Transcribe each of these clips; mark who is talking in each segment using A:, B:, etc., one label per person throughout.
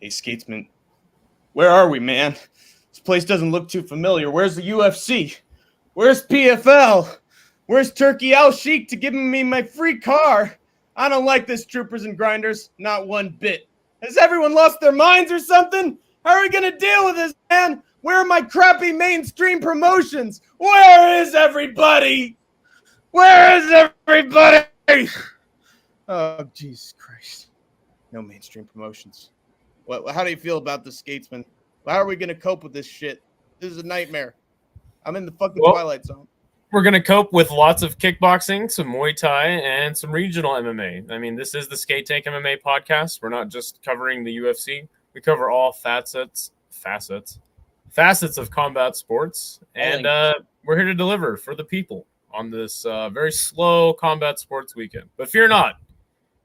A: Hey, Skatesman, where are we, man? This place doesn't look too familiar. Where's the UFC? Where's PFL? Where's Turkey Al Sheik to giving me my free car? I don't like this, troopers and grinders, not one bit. Has everyone lost their minds or something? How are we going to deal with this, man? Where are my crappy mainstream promotions? Where is everybody? Where is everybody? Oh, Jesus Christ. No mainstream promotions. How do you feel about this, Skatesman? How are we going to cope with this shit? This is a nightmare. I'm in the fucking Twilight Zone.
B: We're going to cope with lots of kickboxing, some Muay Thai, and some regional MMA. I mean, this is the Skate Tank MMA podcast. We're not just covering the UFC. We cover all facets of combat sports. And we're here to deliver for the people on this very slow combat sports weekend. But fear not,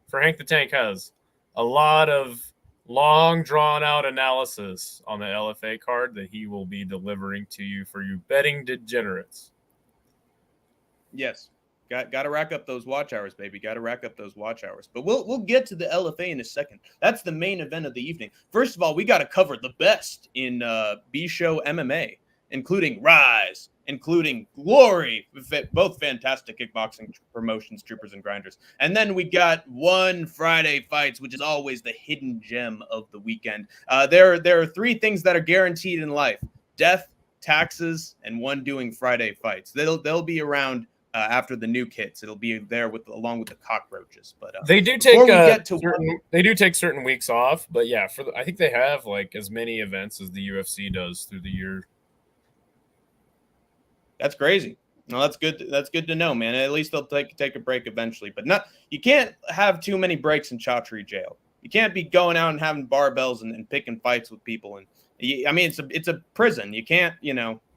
B: for Hank the Tank has a lot of long, drawn-out analysis on the LFA card that he will be delivering to you for you betting degenerates.
A: Yes. Got to rack up those watch hours, baby. Got to rack up those watch hours. But we'll get to the LFA in a second. That's the main event of the evening. First of all, we got to cover the best in B-Show MMA, including Rise, including Glory, both fantastic kickboxing promotions, troopers and grinders. And then we got one Friday Fights, which is always the hidden gem of the weekend. There are three things that are guaranteed in life: death, taxes, and one doing Friday Fights. They'll be around after the new kits. It'll be there along with the cockroaches. But
B: they do take certain weeks off. But yeah, I think they have like as many events as the UFC does through the year.
A: That's crazy. No, that's good. That's good to know, man. At least they'll take a break eventually. But you can't have too many breaks in Chaudhry jail. You can't be going out and having barbells and picking fights with people. And I mean, it's a prison. You can't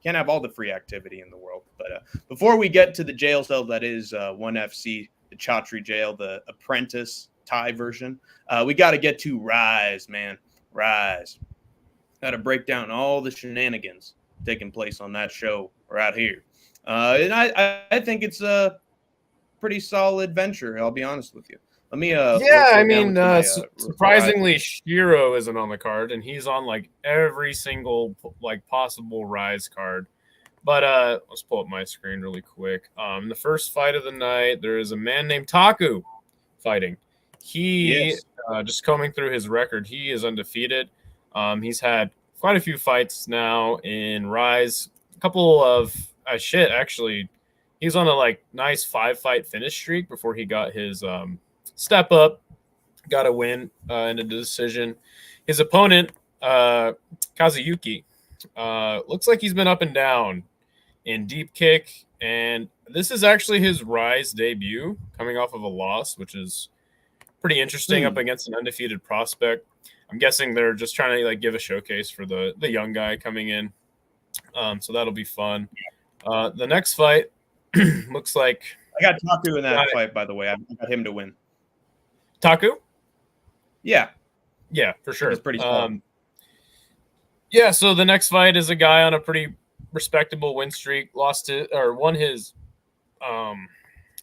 A: have all the free activity in the world. But before we get to the jail cell that is 1FC, the Chaudhry jail, the Apprentice Thai version, we got to get to Rise, man. Rise. Got to break down all the shenanigans taking place on that show right here. And I think it's a pretty solid venture. I'll be honest with you. Let me.
B: Surprisingly, Shiro isn't on the card, and he's on like every single like possible Rise card. But let's pull up my screen really quick. The first fight of the night, there is a man named Taku fighting. He just combing through his record, he is undefeated. He's had quite a few fights now in Rise. A couple of actually, he's on a like nice 5-fight finish streak before he got his step up, got a win in a decision. His opponent, Kazuyuki, looks like he's been up and down in deep kick, and this is actually his Rise debut, coming off of a loss, which is pretty interesting up against an undefeated prospect. I'm guessing they're just trying to like give a showcase for the young guy coming in, so that'll be fun. The next fight looks like
A: I got Taku in that fight. By the way, I got him to win.
B: Taku?
A: Yeah,
B: for sure.
A: It's pretty strong.
B: Yeah, so the next fight is a guy on a pretty respectable win streak. Won his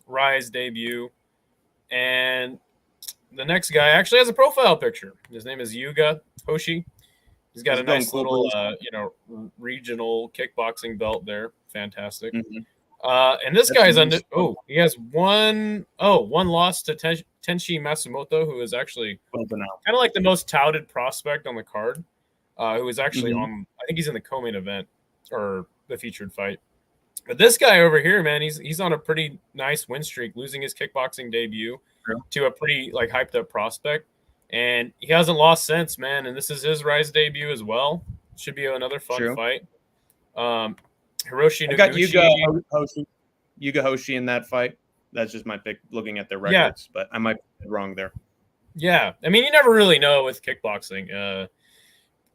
B: Rise debut, and the next guy actually has a profile picture. His name is Yuga Hoshi. He's got a nice little regional kickboxing belt there. Fantastic. Mm-hmm. And this guy's he has one loss to Tenshi Matsumoto, who is actually kind of like the most touted prospect on the card, who is actually on, I think he's in the co-main event or the featured fight. But this guy over here, man, he's on a pretty nice win streak, losing his kickboxing debut to a pretty like hyped up prospect. And he hasn't lost since, man. And this is his Rise debut as well. Should be another fun fight. Hiroshi Noguchi.
A: I got Yuga Hoshi in that fight. That's just my pick looking at their records, but I might be wrong there.
B: Yeah. I mean, you never really know with kickboxing.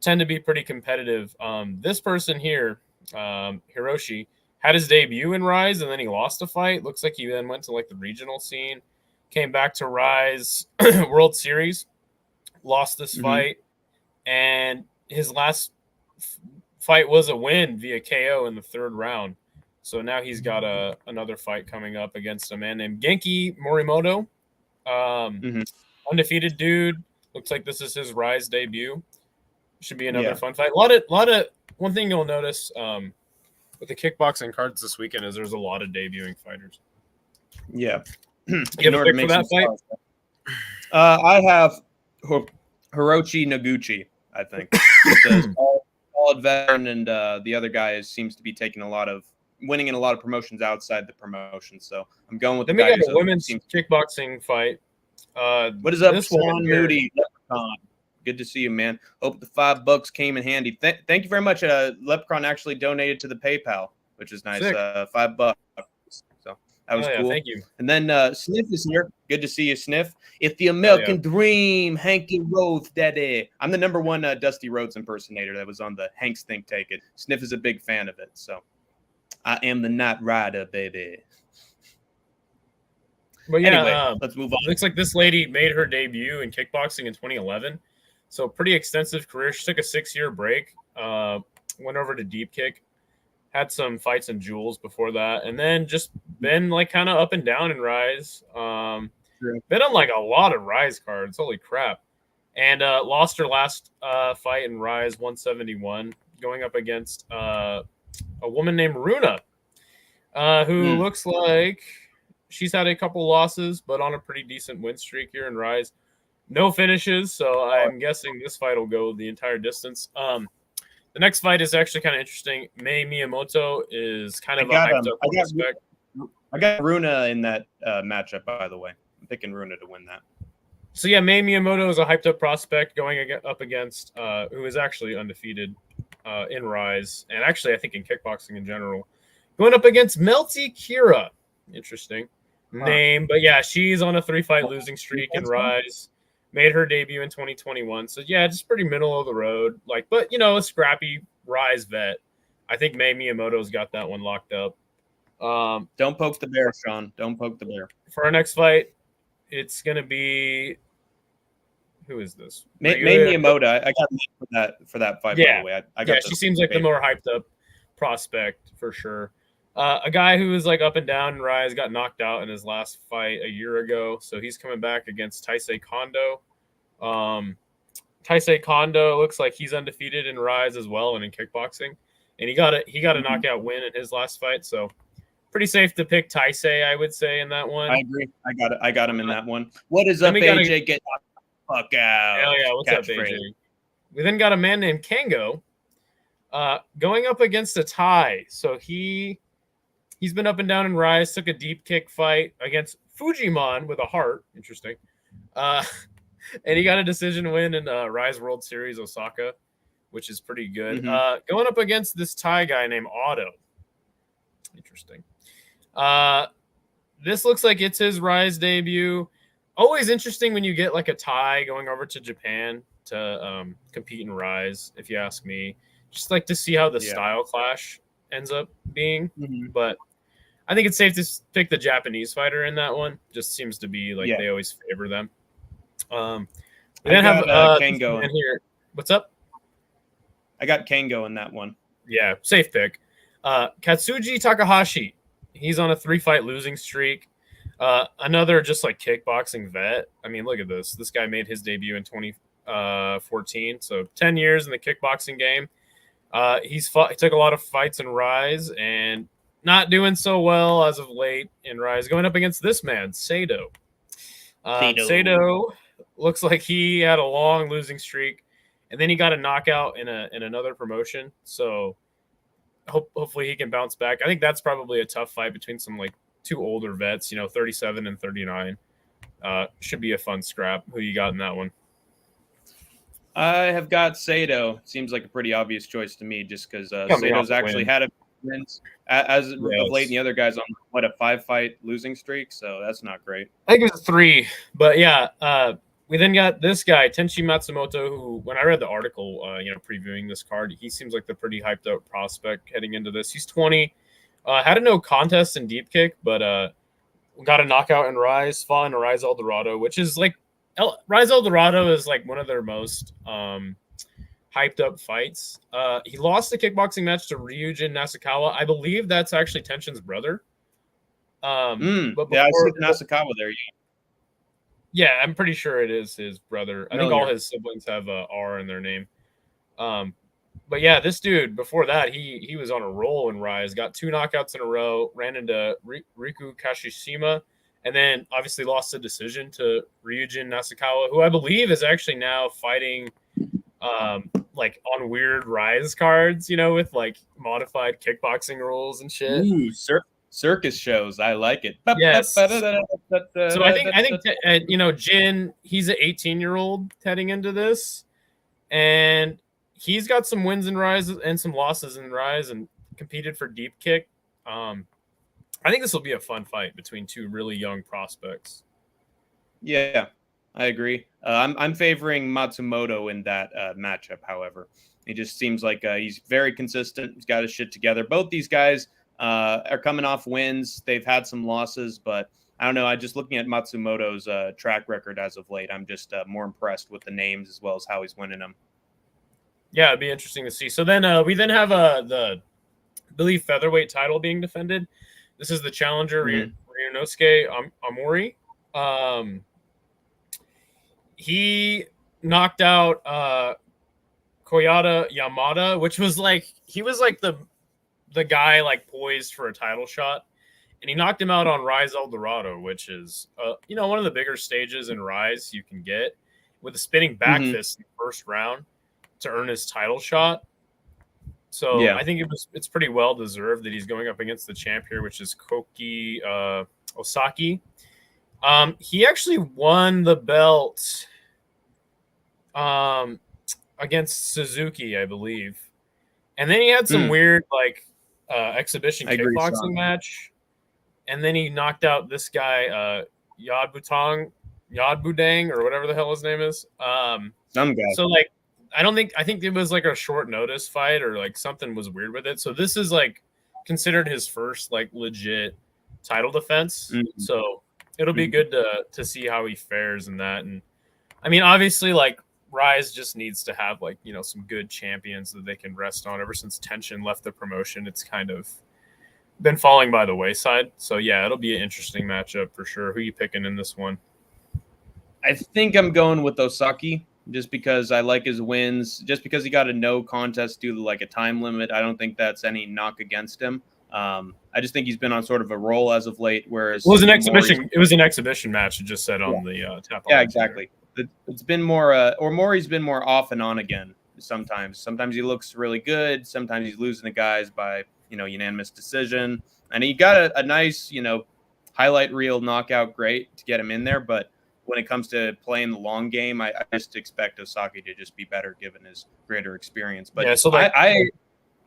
B: Tend to be pretty competitive. This person here, Hiroshi, had his debut in Rise, and then he lost a fight. Looks like he then went to like the regional scene, came back to Rise World Series, lost this fight, and his last fight was a win via KO in the third round. So now he's got another fight coming up against a man named Genki Morimoto. Undefeated dude. Looks like this is his Rise debut. Should be another fun fight. A lot of one thing you'll notice with the kickboxing cards this weekend is there's a lot of debuting fighters.
A: Yeah.
B: You have a pick for that fight?
A: I have Hiroshi Noguchi, I think. Solid veteran, and the other guy seems to be winning in a lot of promotions outside the promotion. So I'm going with
B: then
A: the guy.
B: We got a women's kickboxing fight.
A: What is up, Sean Moody? Leprechaun. Good to see you, man. Hope the $5 came in handy. Thank you very much. Leprechaun actually donated to the PayPal, which is nice. $5. So that was cool.
B: Thank you.
A: And then Sniff is here. Good to see you, Sniff. It's the American Dream, Hanky Rhodes, daddy. I'm the #1 Dusty Rhodes impersonator that was on the Hanks Think Take It. Sniff is a big fan of it. So I am the Night Rider, baby.
B: But yeah,
A: anyway, let's move on.
B: Looks like this lady made her debut in kickboxing in 2011. So pretty extensive career. She took a 6-year break, went over to deep kick, had some fights in Jewels before that, and then just been like kind of up and down in Rise. Been on like a lot of Rise cards. Holy crap. And lost her last fight in Rise 171, going up against a woman named Runa, who looks like she's had a couple losses, but on a pretty decent win streak here in Rise. No finishes, so I'm guessing this fight will go the entire distance. The next fight is actually kind of interesting. Mei Miyamoto is kind of a hyped-up prospect.
A: I got Runa in that matchup, by the way. I'm picking Runa to win that.
B: So, yeah, Mei Miyamoto is a hyped-up prospect going up against who is actually undefeated in Rise, and actually I think in kickboxing in general. Going up against Melty Kira. Interesting name. But, yeah, she's on a 3-fight losing streak in Rise. Made her debut in 2021. So, yeah, just pretty middle of the road. But, a scrappy Rise vet. I think Mei Miyamoto's got that one locked up.
A: Don't poke the bear, Sean. Don't poke the bear.
B: For our next fight, it's going to be – who is this?
A: Mei Miyamoto. I got for that fight, by the way. I got
B: she seems like the more hyped up prospect for sure. A guy who was like up and down in Rise got knocked out in his last fight a year ago, so he's coming back against Taisei Kondo. Taisei Kondo looks like he's undefeated in Rise as well and in kickboxing, and he got a knockout win in his last fight. So pretty safe to pick Taisei, I would say, in that one.
A: I agree. I got him in that one. What is up, AJ? Get the fuck out!
B: Hell yeah, what's up, AJ? We then got a man named Kango going up against a Thai. So He's been up and down in Rise, took a deep kick fight against Fujimon with a heart. Interesting. And he got a decision win in Rise World Series Osaka, which is pretty good. Going up against this Thai guy named Otto. Interesting. This looks like it's his Rise debut. Always interesting when you get like a Thai going over to Japan to compete in Rise, if you ask me. Just like to see how the style clash ends up being, but I think it's safe to pick the Japanese fighter in that one. Just seems to be like they always favor them. We then have Kango in here. What's up?
A: I got Kango in that one.
B: Yeah, safe pick. Katsuji Takahashi. He's on a 3-fight losing streak. Another just like kickboxing vet. I mean, look at this. This guy made his debut in 2014, so 10 years in the kickboxing game. He took a lot of fights in Rise and not doing so well as of late in Rise. Going up against this man, Sato. Sato looks like he had a long losing streak, and then he got a knockout in another promotion. So hopefully he can bounce back. I think that's probably a tough fight between some like two older vets, 37 and 39. Should be a fun scrap. Who you got in that one?
A: I have got Sato. Seems like a pretty obvious choice to me, just because Sato's actually had a wins as of late, and the other guy's on a 5-fight losing streak, so that's not great.
B: I think it's 3, but yeah. We then got this guy, Tenshi Matsumoto, who, when I read the article, previewing this card, he seems like the pretty hyped up prospect heading into this. He's 20, had a no contest in deep kick, but got a knockout in Rise, fought in Rise El Dorado, which is like Rise El Dorado is like one of their most hyped up fights. He lost the kickboxing match to Ryujin Nasukawa. I believe that's actually Tenshin's brother.
A: But I see Nasukawa there.
B: Yeah, I'm pretty sure it is his brother. I think all his siblings have R in their name. But yeah, this dude before that, he was on a roll in Rise, got 2 knockouts in a row, ran into Riku Kashishima, and then obviously lost the decision to Ryujin Nasukawa, who I believe is actually now fighting like on weird Rise cards, with like modified kickboxing rules and shit.
A: Ooh, circus shows. I like it.
B: Yes. So I think Jin, he's an 18-year-old heading into this, and he's got some wins in Rise and some losses in Rise, and competed for Deep Kick. I think this will be a fun fight between 2 really young prospects.
A: Yeah, I agree. I'm favoring Matsumoto in that matchup. However, he just seems like he's very consistent. He's got his shit together. Both these guys are coming off wins. They've had some losses, but I don't know. I just looking at Matsumoto's track record as of late, I'm just more impressed with the names as well as how he's winning them.
B: Yeah, it'd be interesting to see. So then we then have the I believe featherweight title being defended. This is the challenger Ryunosuke Amori. He knocked out Koyata Yamada, which was like he was like the guy like poised for a title shot, and he knocked him out on Rise El Dorado, which is one of the bigger stages in Rise you can get, with a spinning back fist in the first round to earn his title shot. So yeah. I think it's pretty well deserved that he's going up against the champ here, which is Koki Osaki. He actually won the belt against Suzuki, I believe. And then he had some weird like exhibition kickboxing match. And then he knocked out this guy, Yadbudang, or whatever the hell his name is.
A: Some guy.
B: So like I think it was like a short notice fight, or like something was weird with it. So this is like considered his first like legit title defense. So it'll be good to see how he fares in that. And I mean, obviously, like Rise just needs to have like some good champions that they can rest on. Ever since Tenshin left the promotion, it's kind of been falling by the wayside. So yeah, it'll be an interesting matchup for sure. Who are you picking in this one?
A: I think I'm going with Osaki, just because I like his wins. Just because he got a no contest due to like a time limit, I don't think that's any knock against him. I just think he's been on sort of a roll as of late. Whereas
B: it was an exhibition. It was an exhibition match. It just said on the tap.
A: Yeah, exactly. It's been more, or Maury's been more off and on again. Sometimes he looks really good. Sometimes he's losing to guys by unanimous decision. And he got a nice highlight reel knockout, great to get him in there. But when it comes to playing the long game, I just expect Osaki to just be better given his greater experience. But yeah, so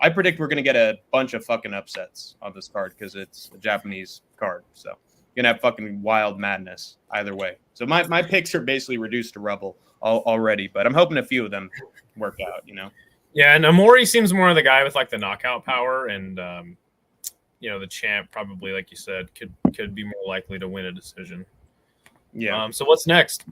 A: I predict we're going to get a bunch of fucking upsets on this card because it's a Japanese card. So you're going to have fucking wild madness either way. So my picks are basically reduced to rubble already, but I'm hoping a few of them work out,
B: Yeah, and Amori seems more of the guy with like the knockout power, and the champ probably, like you said, could be more likely to win a decision.
A: Yeah.
B: So what's next?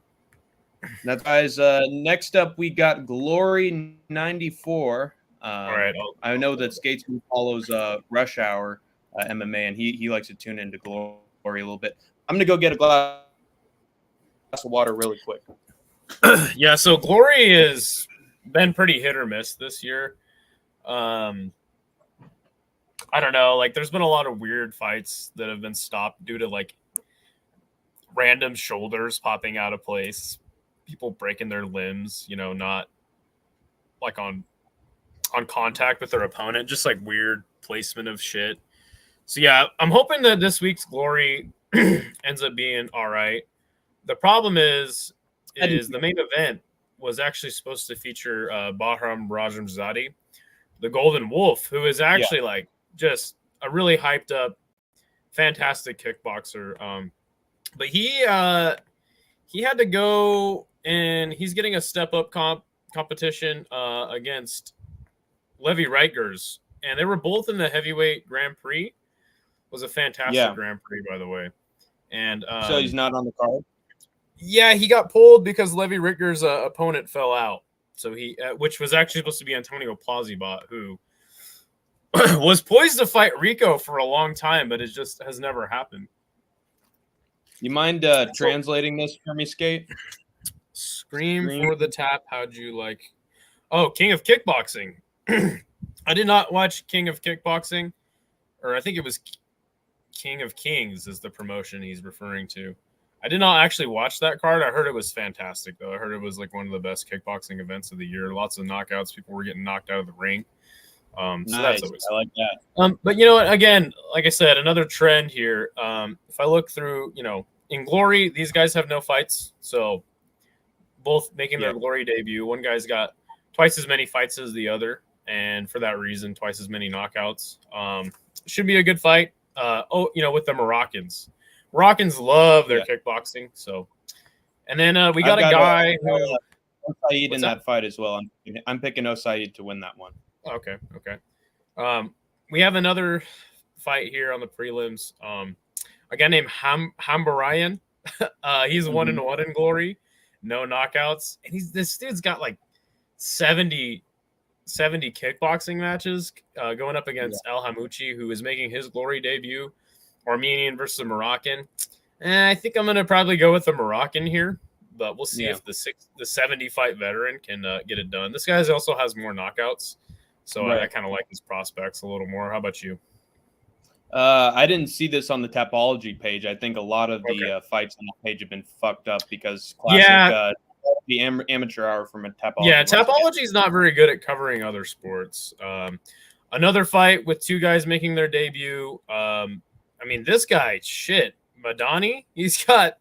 A: That's guys. Next up, we got Glory 94.
B: All right.
A: I know that Skatesman follows Rush Hour MMA, and he likes to tune into Glory a little bit. I'm gonna go get a glass of water really quick.
B: Yeah. So Glory has been pretty hit or miss this year. I don't know. Like, there's been a lot of weird fights that have been stopped due to like random shoulders popping out of place, people breaking their limbs, not like on contact with their opponent, just like weird placement of shit. So yeah, I'm hoping that this week's Glory ends up being all right. The problem is the main event was actually supposed to feature Bahram Rajamzadi, the Golden Wolf, who is actually like just a really hyped up, fantastic kickboxer. But he had to go, and he's getting a step up competition against Levi Reitgers, and they were both in the heavyweight Grand Prix. It was a fantastic Grand Prix, by the way. And
A: so he's not on the card.
B: Yeah, he got pulled because Levi Reitgers' opponent fell out. So which was actually supposed to be Antonio Plazibot, who was poised to fight Rico for a long time, but it just has never happened.
A: You mind translating this for me, Skate?
B: Scream for the tap. How'd you like? Oh, King of Kickboxing. I did not watch King of Kickboxing, or I think it was King of Kings is the promotion he's referring to. I did not actually watch that card. I heard it was fantastic, though. I heard it was like one of the best kickboxing events of the year. Lots of knockouts. People were getting knocked out of the ring. So
A: Nice.
B: that's always
A: I like that.
B: But you know what? Again, like I said, another trend here. If I look through, in Glory, these guys have no fights. So both making their Glory debut. One guy's got twice as many fights as the other. And for that reason, twice as many knockouts. Should be a good fight. With the Moroccans. Moroccans love their kickboxing. So, and then we got a guy who
A: Osaid in that fight as well. I'm picking Osaid to win that one.
B: Okay. We have another fight here on the prelims. A guy named Hambarayan. He's 1-1 in Glory, no knockouts, and this dude's got like 70 kickboxing matches going up against El Hamouchi, who is making his Glory debut. Armenian versus a Moroccan. I think I'm going to probably go with the Moroccan here, but we'll see if the 70 fight veteran can get it done. This guy also has more knockouts, so I kind of like his prospects a little more. How about you?
A: I didn't see this on the Tapology page. I think a lot of the fights on the page have been fucked up because the amateur hour from a Tapology.
B: Yeah, Tapology is not very good at covering other sports. Another fight with two guys making their debut. This guy, Madani, he's got,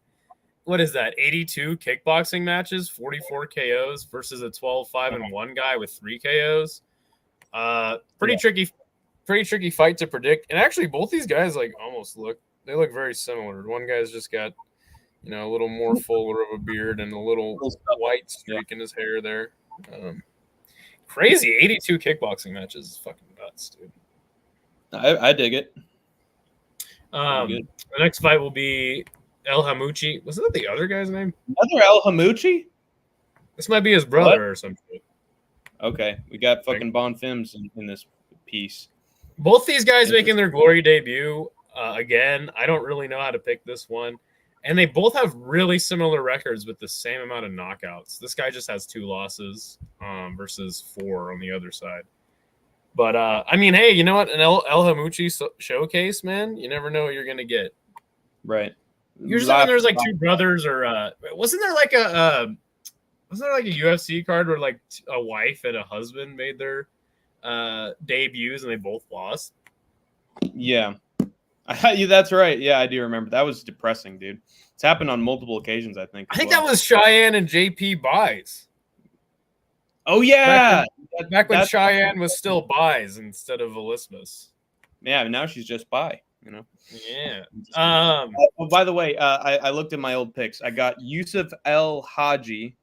B: what is that, 82 kickboxing matches, 44 KOs versus a 12-5-1 guy with 3 KOs. Pretty tricky fight to predict. And actually, both these guys look very similar. One guy's just got, a little more fuller of a beard and a little white streak in his hair there. Crazy, 82 kickboxing matches is fucking nuts, dude.
A: I dig it.
B: The next fight will be El Hamouchi. Was that the other guy's name?
A: Another El Hamouchi?
B: This might be his brother or something.
A: Okay, we got fucking Bon Fims in this piece.
B: Both these guys making their Glory debut. Again, I don't really know how to pick this one. And they both have really similar records with the same amount of knockouts. This guy just has 2 losses versus 4 on the other side. But, hey, you know what? An El Hamouchi showcase, man, you never know what you're going to get.
A: Right.
B: Usually when there's like 2 brothers or wasn't there like a UFC card where like a wife and a husband made their debuts and they both lost?
A: Yeah. That's right. Yeah, I do remember. That was depressing, dude. It's happened on multiple occasions, I think.
B: I think that was Cheyenne and JP Buys.
A: Oh, yeah.
B: Back when Cheyenne was still Buys instead of Velismus.
A: Yeah, now she's just Buy,
B: Yeah.
A: By the way, I looked at my old picks. I got Yusuf El Haji.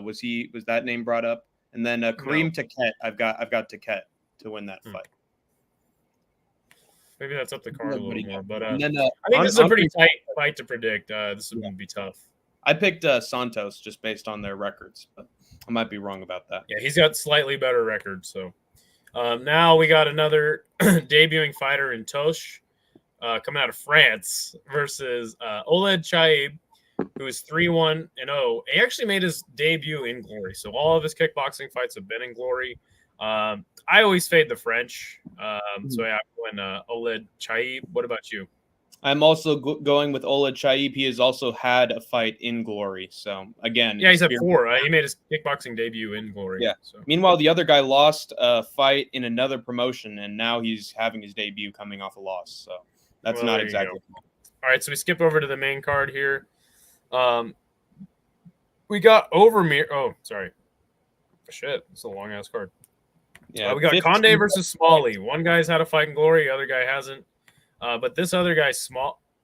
A: Was that name brought up? And then Kareem Taket. I've got Taket to win that fight.
B: Maybe that's up the card a little more, but I
A: then,
B: think this is a pretty tight fight to predict. This is going to be tough.
A: I picked Santos just based on their records, but I might be wrong about that.
B: Yeah, he's got slightly better records. So now we got another debuting fighter in Tosh coming out of France versus Oled Chaib, who is 3-1-0. He actually made his debut in Glory, so all of his kickboxing fights have been in Glory. I always fade the French, so I went Oled Chaib. What about you?
A: I'm also going with Oled Chaib. He has also had a fight in Glory. So, again.
B: Yeah, he's had 4. He made his kickboxing debut in Glory.
A: Yeah.
B: So.
A: Meanwhile, the other guy lost a fight in another promotion, and now he's having his debut coming off a loss. So, that's not exactly.
B: All right, so we skip over to the main card here. We got Overmere. Oh, sorry. Shit, it's a long-ass card. Yeah, we got Conde versus Smalley. One guy's had a fight in Glory, the other guy hasn't. But this other guy,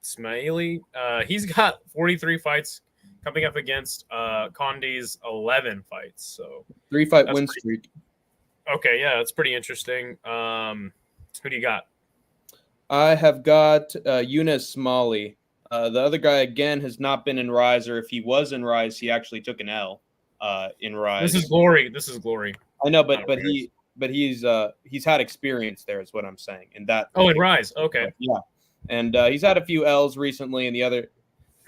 B: Smiley, he's got 43 fights coming up against Conde's 11 fights. So
A: 3-fight win streak.
B: Okay, yeah, that's pretty interesting. Who do you got?
A: I have got Yunus Smalley. The other guy, again, has not been in Rise, or if he was in Rise, he actually took an L in Rise.
B: This is Glory.
A: I know, but he's had experience there, is what I'm saying. And that.
B: Oh, in Rise. Okay.
A: Yeah, and he's had a few L's recently, and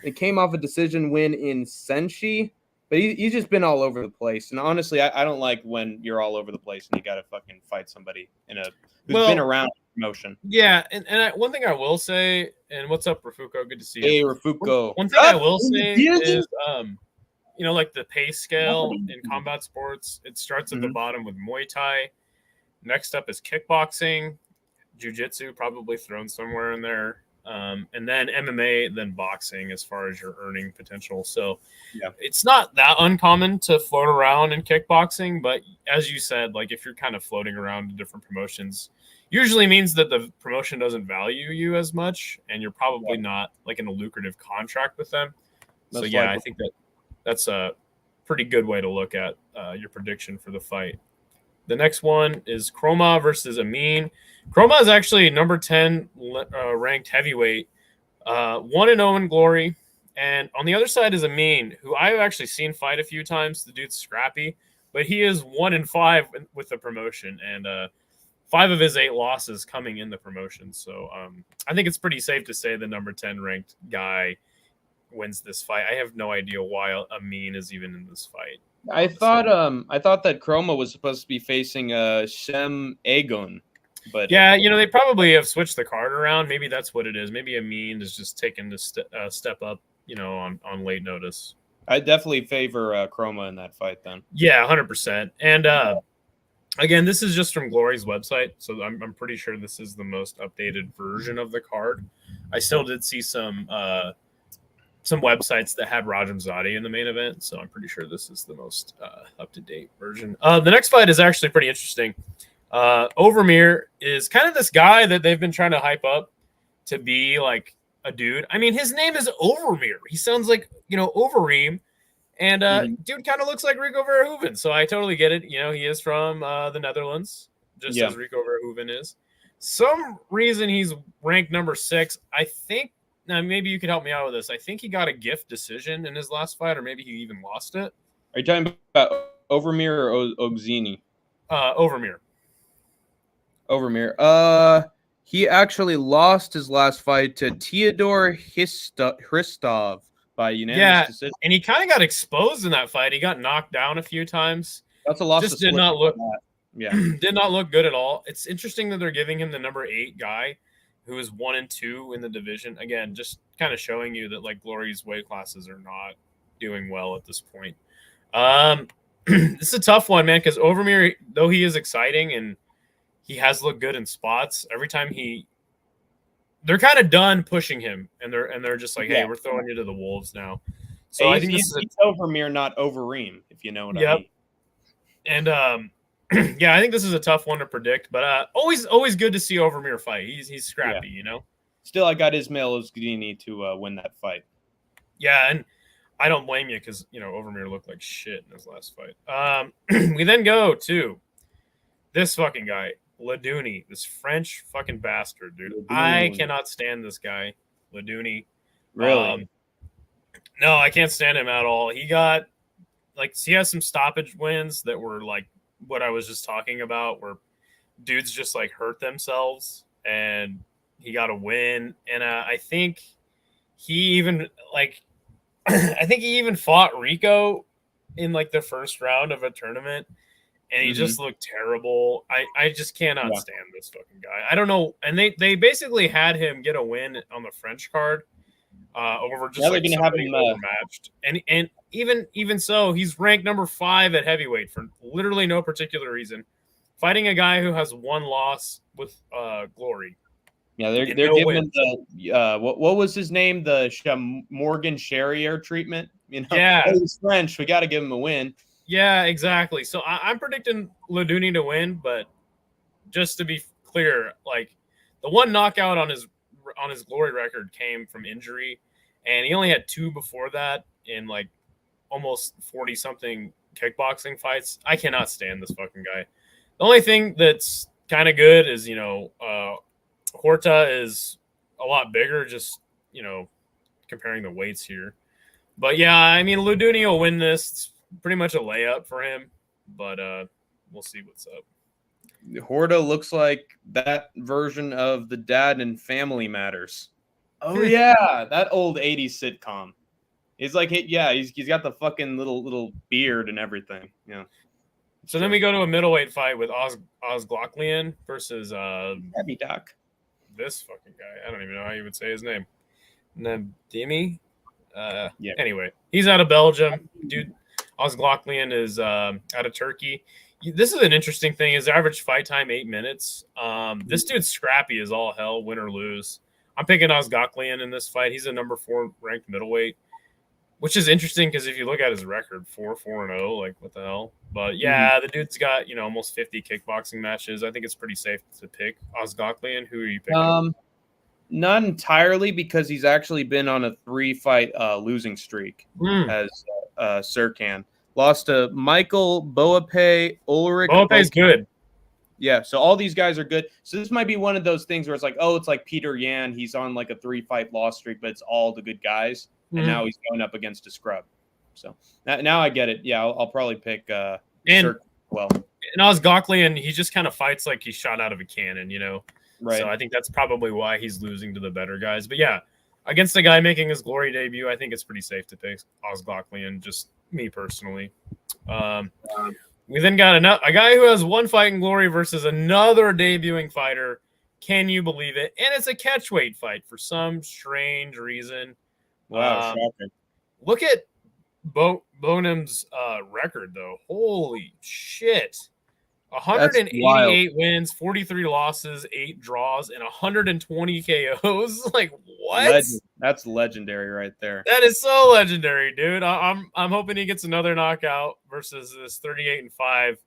A: it came off a decision win in Senshi. But he's just been all over the place. And honestly, I don't like when you're all over the place and you got to fucking fight somebody who's been around promotion.
B: Yeah, and one thing I will say, and what's up, Rafuko? Good to see you.
A: Hey, Rafuko.
B: One thing I will say is, like the pay scale in combat sports, it starts at the bottom with Muay Thai. Next up is kickboxing, jiu-jitsu, probably thrown somewhere in there. And then MMA, then boxing as far as your earning potential. So it's not that uncommon to float around in kickboxing, but as you said, like if you're kind of floating around to different promotions, usually means that the promotion doesn't value you as much and you're probably not like in a lucrative contract with them. So I think that's a pretty good way to look at your prediction for the fight. The next one is Chroma versus Amin. Chroma is actually number 10 ranked heavyweight, 1-0 in glory. And on the other side is Amin, who I've actually seen fight a few times. The dude's scrappy, but he is 1-5 with the promotion, and 5 of his 8 losses coming in the promotion. So I think it's pretty safe to say the number 10 ranked guy wins this fight. I have no idea why Amin is even in this fight.
A: I thought that Chroma was supposed to be facing Shem Agon, but
B: they probably have switched the card around. Maybe that's what it is. Maybe Amin is just taking this step up, on late notice.
A: I definitely favor Chroma in that fight then.
B: Yeah, 100%. And again, this is just from Glory's website, so I'm pretty sure this is the most updated version of the card. I still did see some websites that had Rajamzadi in the main event, so I'm pretty sure this is the most up-to-date version. The next fight is actually pretty interesting. Overmir is kind of this guy that they've been trying to hype up to be like a dude. I mean, his name is Overmir. He sounds like, Overeem, and dude kind of looks like Rico Verhoeven, so I totally get it. He is from the Netherlands, just as Rico Verhoeven is. Some reason he's ranked number 6. I think. Now, maybe you could help me out with this. I think he got a gift decision in his last fight, or maybe he even lost it.
A: Are you talking about Overmir or Ogzini?
B: Overmir.
A: He actually lost his last fight to Theodor Hristov by unanimous decision.
B: And he kind of got exposed in that fight. He got knocked down a few times.
A: That's a loss.
B: Just did not look good at all. It's interesting that they're giving him the number 8 guy, who is 1-2 in the division. Again, just kind of showing you that like Glory's weight classes are not doing well at this point. This is a tough one, man, because Overmir, though he is exciting and he has looked good in spots, every time they're kind of done pushing him, and they're just like, hey, we're throwing you to the wolves now. So I think this is
A: Overmir, not Overeem, if you know what I mean.
B: And I think this is a tough one to predict, but always good to see Overmir fight. He's scrappy,
A: Still, I got Ismail Osgini to win that fight.
B: Yeah, and I don't blame you because Overmir looked like shit in his last fight. We then go to this fucking guy, Laduni, this French fucking bastard, dude. I cannot stand this guy, Laduni.
A: Really?
B: No, I can't stand him at all. He has some stoppage wins that were like what I was just talking about, where dudes just like hurt themselves, and he got a win. And I think he even fought Rico in like the first round of a tournament, and he just looked terrible. I just cannot stand this fucking guy. I don't know. And they basically had him get a win on the French card over just like somebody overmatched. And even so, he's ranked number 5 at heavyweight for literally no particular reason, fighting a guy who has 1 loss with Glory.
A: Yeah, they're giving him the what was his name? The Morgan Sherrier treatment. He's French. We got to give him a win.
B: Yeah, exactly. So I'm predicting Laduni to win, but just to be clear, like the 1 knockout on his Glory record came from injury, and he only had 2 before that in like almost 40-something kickboxing fights. I cannot stand this fucking guy. The only thing that's kind of good is, Horta is a lot bigger, just, comparing the weights here. But yeah, I mean, Laduni will win this. It's pretty much a layup for him, but we'll see what's up.
A: Horta looks like that version of the dad in Family Matters. Oh, yeah, that old 80s sitcom. He's like, yeah, he's got the fucking little beard and everything. Yeah.
B: So then we go to a middleweight fight with Ozgloklian versus
A: Heavy Doc.
B: this fucking guy. I don't even know how you would say his name. Nadimi?
A: Yeah.
B: Anyway, he's out of Belgium. Dude, Ozgloklian is out of Turkey. This is an interesting thing. His average fight time, 8 minutes. This dude's scrappy as all hell, win or lose. I'm picking Ozgloklian in this fight. He's a number 4 ranked middleweight, which is interesting because if you look at his record, 4-4-0, like what the hell? But yeah, the dude's got almost 50 kickboxing matches. I think it's pretty safe to pick Ozgloklian. Who are you picking?
A: Not entirely, because he's actually been on a 3-fight losing streak as Serkan. Lost to Michael Boape, Ulrich.
B: Boape's good.
A: Yeah, so all these guys are good. So this might be one of those things where it's like, oh, it's like Peter Yan. He's on like a 3-fight loss streak, but it's all the good guys. And now he's going up against a scrub. So now I get it. Yeah, I'll probably pick Serkan well.
B: And Ozgloklian, he just kind of fights like he's shot out of a cannon,
A: Right.
B: So I think that's probably why he's losing to the better guys. But yeah, against the guy making his glory debut, I think it's pretty safe to pick Ozgloklian, just me personally. We then got a guy who has 1 fight in glory versus another debuting fighter. Can you believe it? And it's a catchweight fight for some strange reason.
A: Wow, shocking.
B: Look at Bonham's record, though. Holy shit. 188 wins, 43 losses, 8 draws, and 120 KOs. Like, what?
A: That's legendary right there.
B: That is so legendary, dude. I'm hoping he gets another knockout versus this 38-5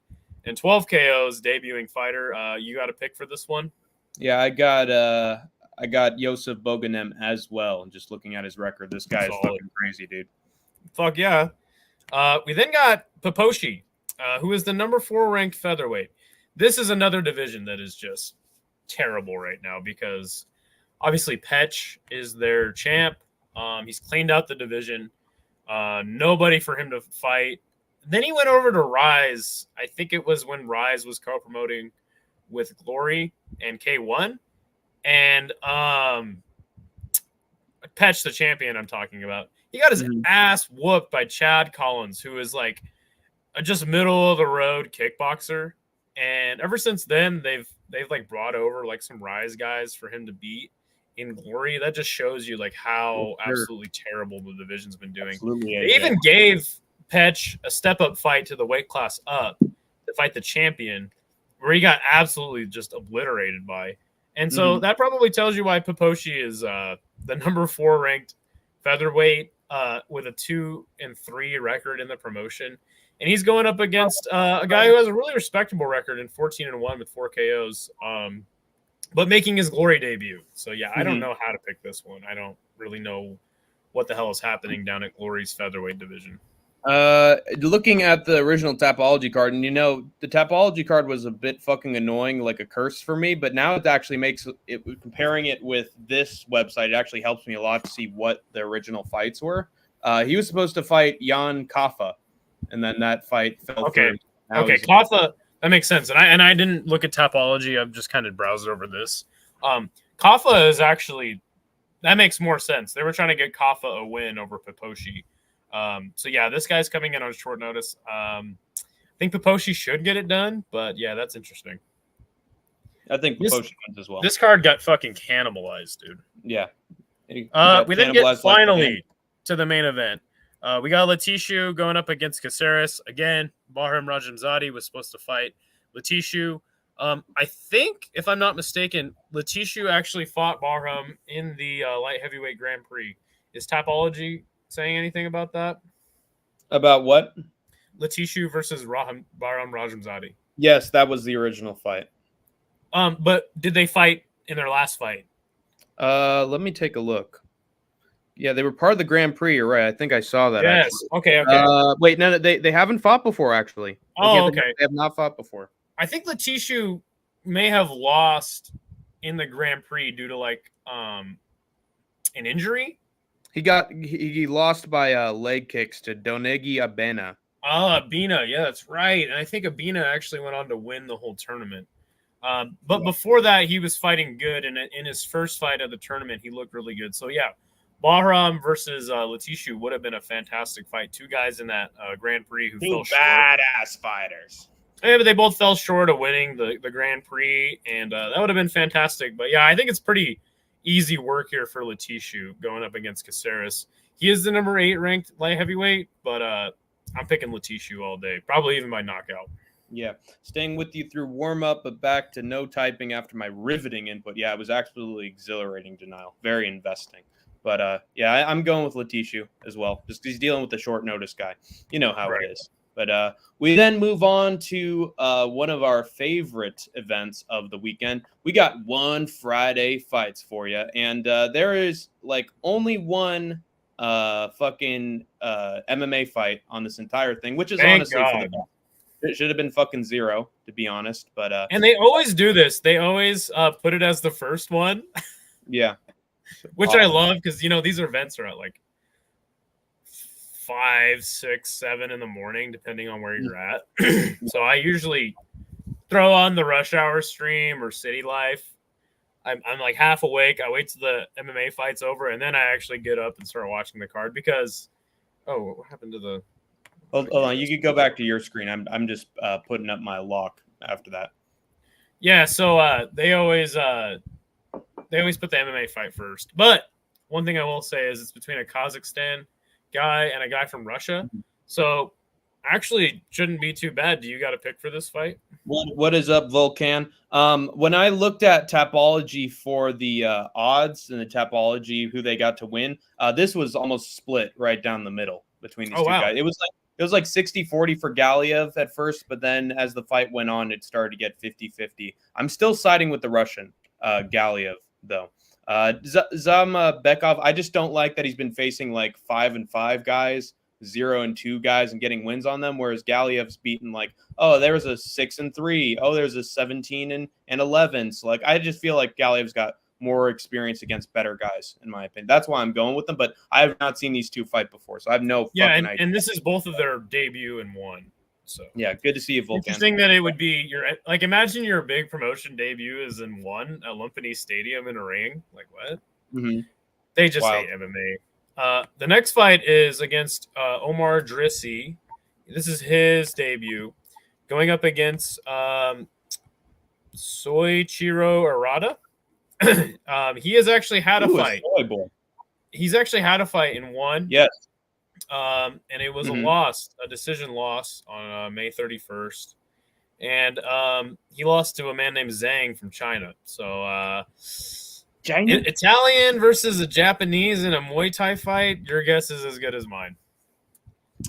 B: and 12 KOs debuting fighter. You got a pick for this one?
A: Yeah, I got Joseph Boganem as well. And just looking at his record, this guy is fucking crazy, dude.
B: Fuck yeah. We then got Paposhi, who is the number 4 ranked featherweight. This is another division that is just terrible right now because obviously Petch is their champ. He's cleaned out the division. Nobody for him to fight. Then he went over to Rise. I think it was when Rise was co-promoting with Glory and K1. And Petch, the champion I'm talking about, he got his ass whooped by Chad Collins, who is like a just middle of the road kickboxer. And ever since then, they've like brought over like some Rise guys for him to beat in Glory. That just shows you like how absolutely terrible the division's been doing. They even gave Petch a step up fight to the weight class up to fight the champion, where he got absolutely just obliterated by. And so that probably tells you why Paposhi is the number 4 ranked featherweight with a 2-3 record in the promotion. And he's going up against a guy who has a really respectable record in 14-1 with 4 KOs, but making his Glory debut. So, yeah, I don't know how to pick this one. I don't really know what the hell is happening down at Glory's featherweight division.
A: Looking at the original Tapology card, and the Tapology card was a bit fucking annoying, like a curse for me, but now it actually makes it, comparing it with this website, it actually helps me a lot to see what the original fights were. He was supposed to fight Jan Kaffa, and then that fight fell through.
B: Okay, Kaffa, that makes sense. And I didn't look at Tapology. I've just kind of browsed over this. Kaffa is actually, that makes more sense. They were trying to get Kaffa a win over Paposhi. So yeah, this guy's coming in on short notice. I think Paposhi should get it done, but yeah, that's interesting.
A: I think Paposhi wins as well.
B: This card got fucking cannibalized, dude.
A: Yeah.
B: We then get finally to the main event. We got Letishu going up against Caceres. Again, Bahram Rajamzadi was supposed to fight Letishu. I think, if I'm not mistaken, Letishu actually fought Bahram in the light heavyweight Grand Prix. Is Tapology saying anything about that?
A: About what?
B: Letishu versus Bahram Rajamzadi.
A: Yes, that was the original fight.
B: But did they fight in their last fight?
A: Let me take a look. Yeah, they were part of the Grand Prix. You're right. I think I saw that.
B: Yes.
A: Actually.
B: Okay.
A: Wait, no, they haven't fought before, actually.
B: Okay.
A: They have not fought before.
B: I think Letishu may have lost in the Grand Prix due to like an injury.
A: He lost by leg kicks to Donegi Abena.
B: Abena, yeah, that's right. And I think Abena actually went on to win the whole tournament. But before that, he was fighting good, and in his first fight of the tournament, he looked really good. So yeah, Bahram versus Letishu would have been a fantastic fight. Two guys in that Grand Prix who fell
A: Two
B: short.
A: badass fighters.
B: Yeah, but they both fell short of winning the Grand Prix, and that would have been fantastic. But yeah, I think it's pretty easy work here for Letishu going up against Caceres. He is the number 8 ranked light heavyweight, but I'm picking Letishu all day, probably even by knockout.
A: Yeah, staying with you through warm up, but back to no typing after my riveting input. Yeah, it was absolutely exhilarating, Denial. Very investing. But yeah, I'm going with Letishu as well, just because he's dealing with the short notice guy. You know how it is. But we then move on to one of our favorite events of the weekend. We got one Friday fights for you, and there is like only one fucking MMA fight on this entire thing, which is honestly for the best. It should have been fucking 0, to be honest. But
B: and they always do this. They always put it as the first one.
A: Yeah,
B: which I love because these events are at like 5, 6, 7 in the morning, depending on where you're at. So I usually throw on the rush hour stream or City Life. I'm like half awake. I wait till the MMA fight's over, and then I actually get up and start watching the card because what happened to the?
A: Hold on, you could go back to your screen. I'm just putting up my lock after that.
B: Yeah, so they always put the MMA fight first. But one thing I will say is it's between a Kazakhstan guy and a guy from Russia. So actually shouldn't be too bad. Do you got a pick for this fight?
A: What is up, Volcan? When I looked at Tapology for the odds and the Tapology who they got to win, this was almost split right down the middle between these two guys. It was like 60-40 for Galiev at first, but then as the fight went on, it started to get 50-50. I'm still siding with the Russian, Galiev, though. Bekov, I just don't like that he's been facing like 5-5 guys, 0-2 guys, and getting wins on them, whereas Galiev's beaten like, oh, there was a 6-3, oh, there's a 17-11. So like, I just feel like Galiev's got more experience against better guys, in my opinion. That's why I'm going with them. But I have not seen these two fight before, so I have no fucking idea.
B: And this is both of their debut in one. So
A: yeah, good to see you, Volcan.
B: Interesting that it would be imagine your big promotion debut is in one at Lumpini Stadium in a ring. Like what?
A: Mm-hmm.
B: They just hate MMA. The next fight is against Omar Drissi. This is his debut, going up against Soichiro Arata. He has actually had a fight. He's actually had a fight in one.
A: Yes.
B: And it was a decision loss on May 31st. And he lost to a man named Zhang from China. So Italian versus a Japanese in a Muay Thai fight, your guess is as good as mine.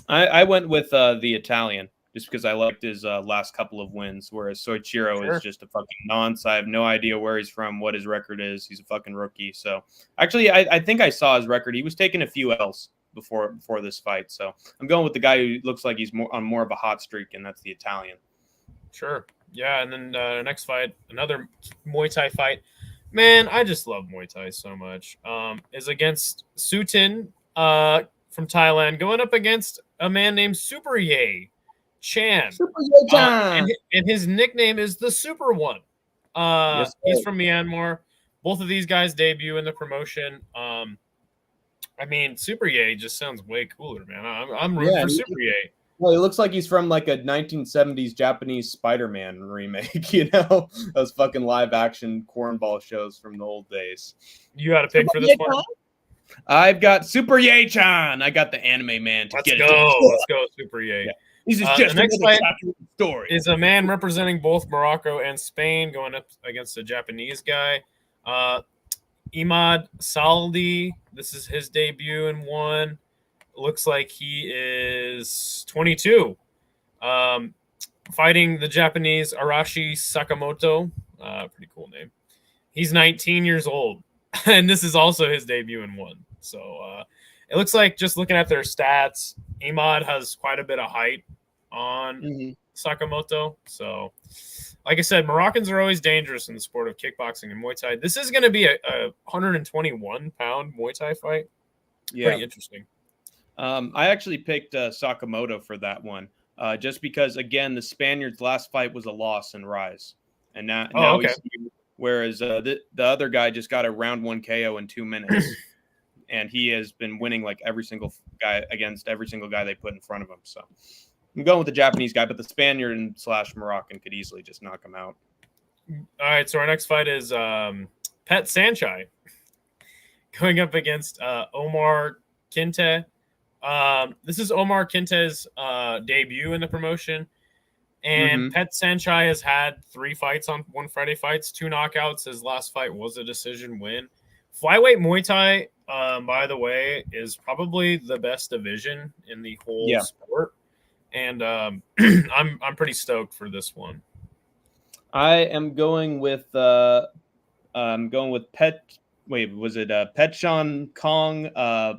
A: I went with the Italian just because I liked his last couple of wins, whereas Soichiro is just a fucking nonce. I have no idea where he's from, what his record is. He's a fucking rookie. So actually, I think I saw his record. He was taking a few L's before this fight. So I'm going with the guy who looks like he's on more of a hot streak, and that's the Italian.
B: Sure. Yeah, and then next fight, another Muay Thai fight. Man, I just love Muay Thai so much. Is against Sutin from Thailand, going up against a man named Super Ye Chan.
A: Super Ye Chan.
B: And his nickname is the Super One.
A: Yes,
B: he's from Myanmar. Both of these guys debut in the promotion. I mean, Super Ye just sounds way cooler, man. I'm rooting for Super Ye.
A: Well, he looks like he's from like a 1970s Japanese Spider-Man remake, those fucking live action cornball shows from the old days.
B: You got a pick for this one?
A: I've got Super Ye-chan. I got the anime man to
B: Let's go, Super Ye.
A: Yeah. This is just
B: the next fight
A: story.
B: Is a man representing both Morocco and Spain going up against a Japanese guy. Imad Saldi. This is his debut in one. Looks like he is 22. Fighting the Japanese Arashi Sakamoto. Pretty cool name. He's 19 years old. And this is also his debut in one. So it looks like, just looking at their stats, Imad has quite a bit of height on Sakamoto. So, like I said, Moroccans are always dangerous in the sport of kickboxing and Muay Thai. This is going to be a 121-pound Muay Thai fight. Yeah. Pretty interesting.
A: I actually picked Sakamoto for that one, just because, again, the Spaniard's last fight was a loss in Rise. And now he's here, whereas the other guy just got a round 1 KO in 2 minutes. and he has been winning like every single guy they put in front of him. So I'm going with the Japanese guy, but the Spaniard and / Moroccan could easily just knock him out.
B: All right, so our next fight is Pet Sanchai going up against Omar Kinte. This is Omar Kinte's debut in the promotion. And Pet Sanchai has had 3 fights on One Friday Fights, 2 knockouts. His last fight was a decision win. Flyweight Muay Thai, by the way, is probably the best division in the whole sport. And I'm pretty stoked for this one.
A: I am going with Pet. Wait, was it Petchan Kong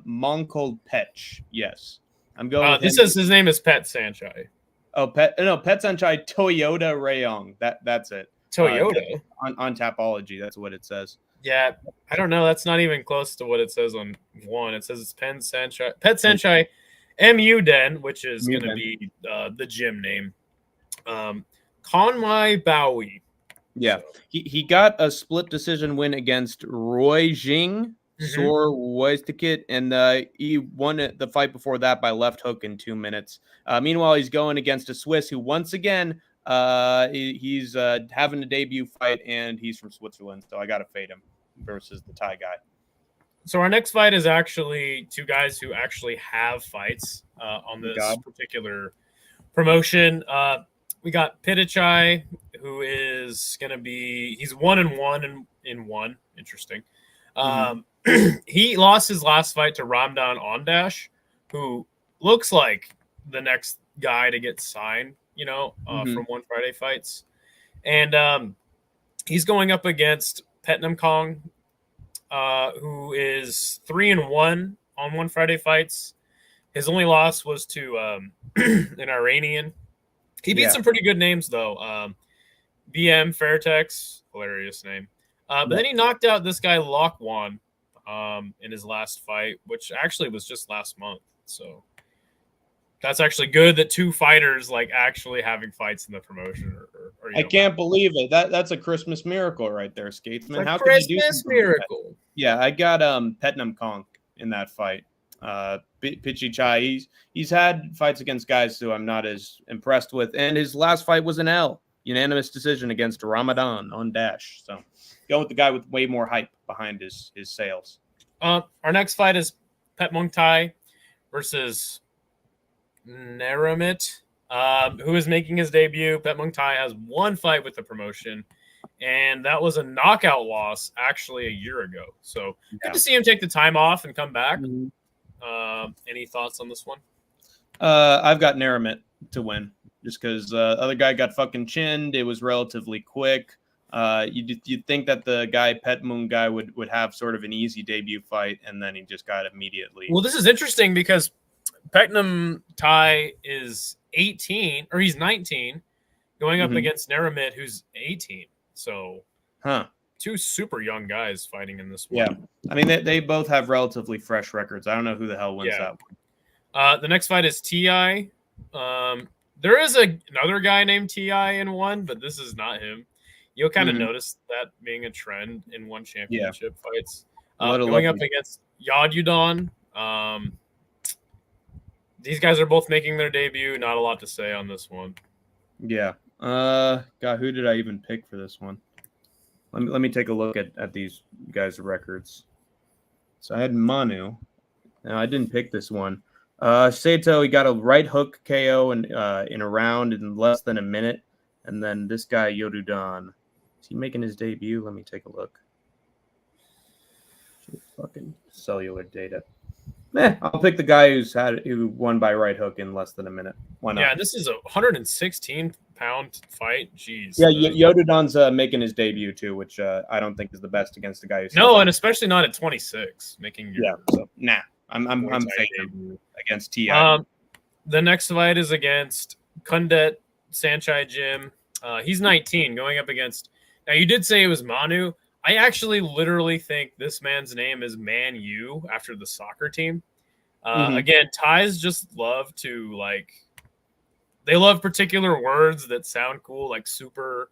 A: Mongkol Petch? Yes, I'm going. With
B: his name is Pet Sanchai.
A: Oh, Pet Sanchai Toyota Rayong. That's it.
B: Toyota
A: on Tapology. That's what it says.
B: Yeah, I don't know. That's not even close to what it says on one. It says it's Pet Sanchai MU Den, which is going to be the gym name. Konmai Bowie.
A: Yeah, so. He got a split decision win against Roy Jing, Sor Wojtkiewicz, and he won the fight before that by left hook in 2 minutes. Meanwhile, he's going against a Swiss who, once again, he's having a debut fight, and he's from Switzerland, so I got to fade him versus the Thai guy.
B: So our next fight is actually 2 guys who actually have fights on this particular promotion. We got Pitichai, who is going to be – he's 1-1 in 1. Interesting. He lost his last fight to Ramdan Ondash, who looks like the next guy to get signed, from One Friday Fights. And he's going up against Petnam Kong, who is 3-1 on One Friday Fights. His only loss was to an Iranian. He beat some pretty good names, though. BM Fairtex, hilarious name. But then he knocked out this guy, Lokwan, in his last fight, which actually was just last month. So that's actually good that 2 fighters actually having fights in the promotion.
A: I can't believe it. That's a Christmas miracle right there, Skatesman.
B: How Christmas can you do miracle?
A: Yeah, I got Petnam Kong in that fight. Pichi Chai, he's had fights against guys who I'm not as impressed with, and his last fight was an L, unanimous decision against Ramadan on Dash. So go with the guy with way more hype behind his sales.
B: Our next fight is Pet Muay Thai versus Naramit, who is making his debut. Pet Muay Thai has 1 fight with the promotion, and that was a knockout loss actually a year ago. So good to see him take the time off and come back. Any thoughts on this one?
A: I've got Naramit to win just because other guy got fucking chinned. It was relatively quick. You'd think that the guy Pet Moon guy would have sort of an easy debut fight, and then he just got immediately.
B: Well, this is interesting because Petnam Thai is 18, or he's 19, going up against Naramit, who's 18. So, 2 super young guys fighting in this one.
A: Yeah, I mean they both have relatively fresh records. I don't know who the hell wins that
B: one. The next fight is Ti. There is another guy named Ti in one, but this is not him. You'll kind of notice that being a trend in one championship fights. Going up against Yadudon. These guys are both making their debut. Not a lot to say on this one.
A: Yeah. God, who did I even pick for this one? Let me take a look at these guys' records. So I had Manu. Now I didn't pick this one. Sato, he got a right hook KO in a round in less than a minute. And then this guy, Yodudan. Is he making his debut? Let me take a look. Fucking cellular data. I'll pick the guy who won by right hook in less than a minute. Why not?
B: Yeah, this is a 116-pound fight. Jeez.
A: Yeah, Yodudan's making his debut too, which I don't think is the best against the guy who's
B: and especially not at 26, making your
A: I'm saying against Ti.
B: The next fight is against Kundet Sanchai Jim. He's 19, going up against. Now you did say it was Manu. I actually literally think this man's name is Man U after the soccer team. Again, Thais just love to they love particular words that sound cool, like super.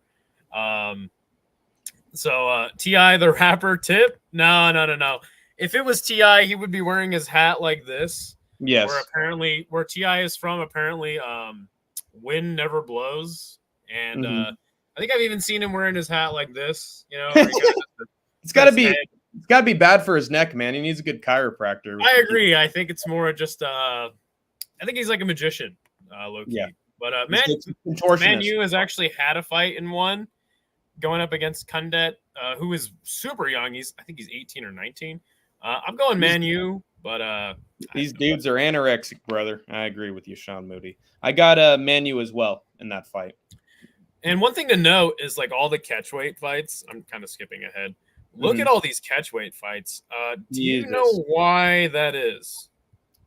B: So Ti, the rapper, Tip? No. If it was Ti, he would be wearing his hat like this.
A: Yes.
B: Where Ti is from, apparently, wind never blows, and I think I've even seen him wearing his hat like this. You know, where he
A: it's got to be. It's got to be bad for his neck, man. He needs a good chiropractor.
B: I agree. I think it's more just. I think he's like a magician, low key.
A: Yeah.
B: But Man Yu has actually had a fight in one, going up against Kundet, who is super young. I think he's 18 or 19. I'm going Man Yu, but
A: these dudes are anorexic, brother. I agree with you, Sean Moody. I got Man Yu as well in that fight.
B: And one thing to note is like all the catchweight fights. I'm kind of skipping ahead. Look at all these catchweight fights. Do you know why that is?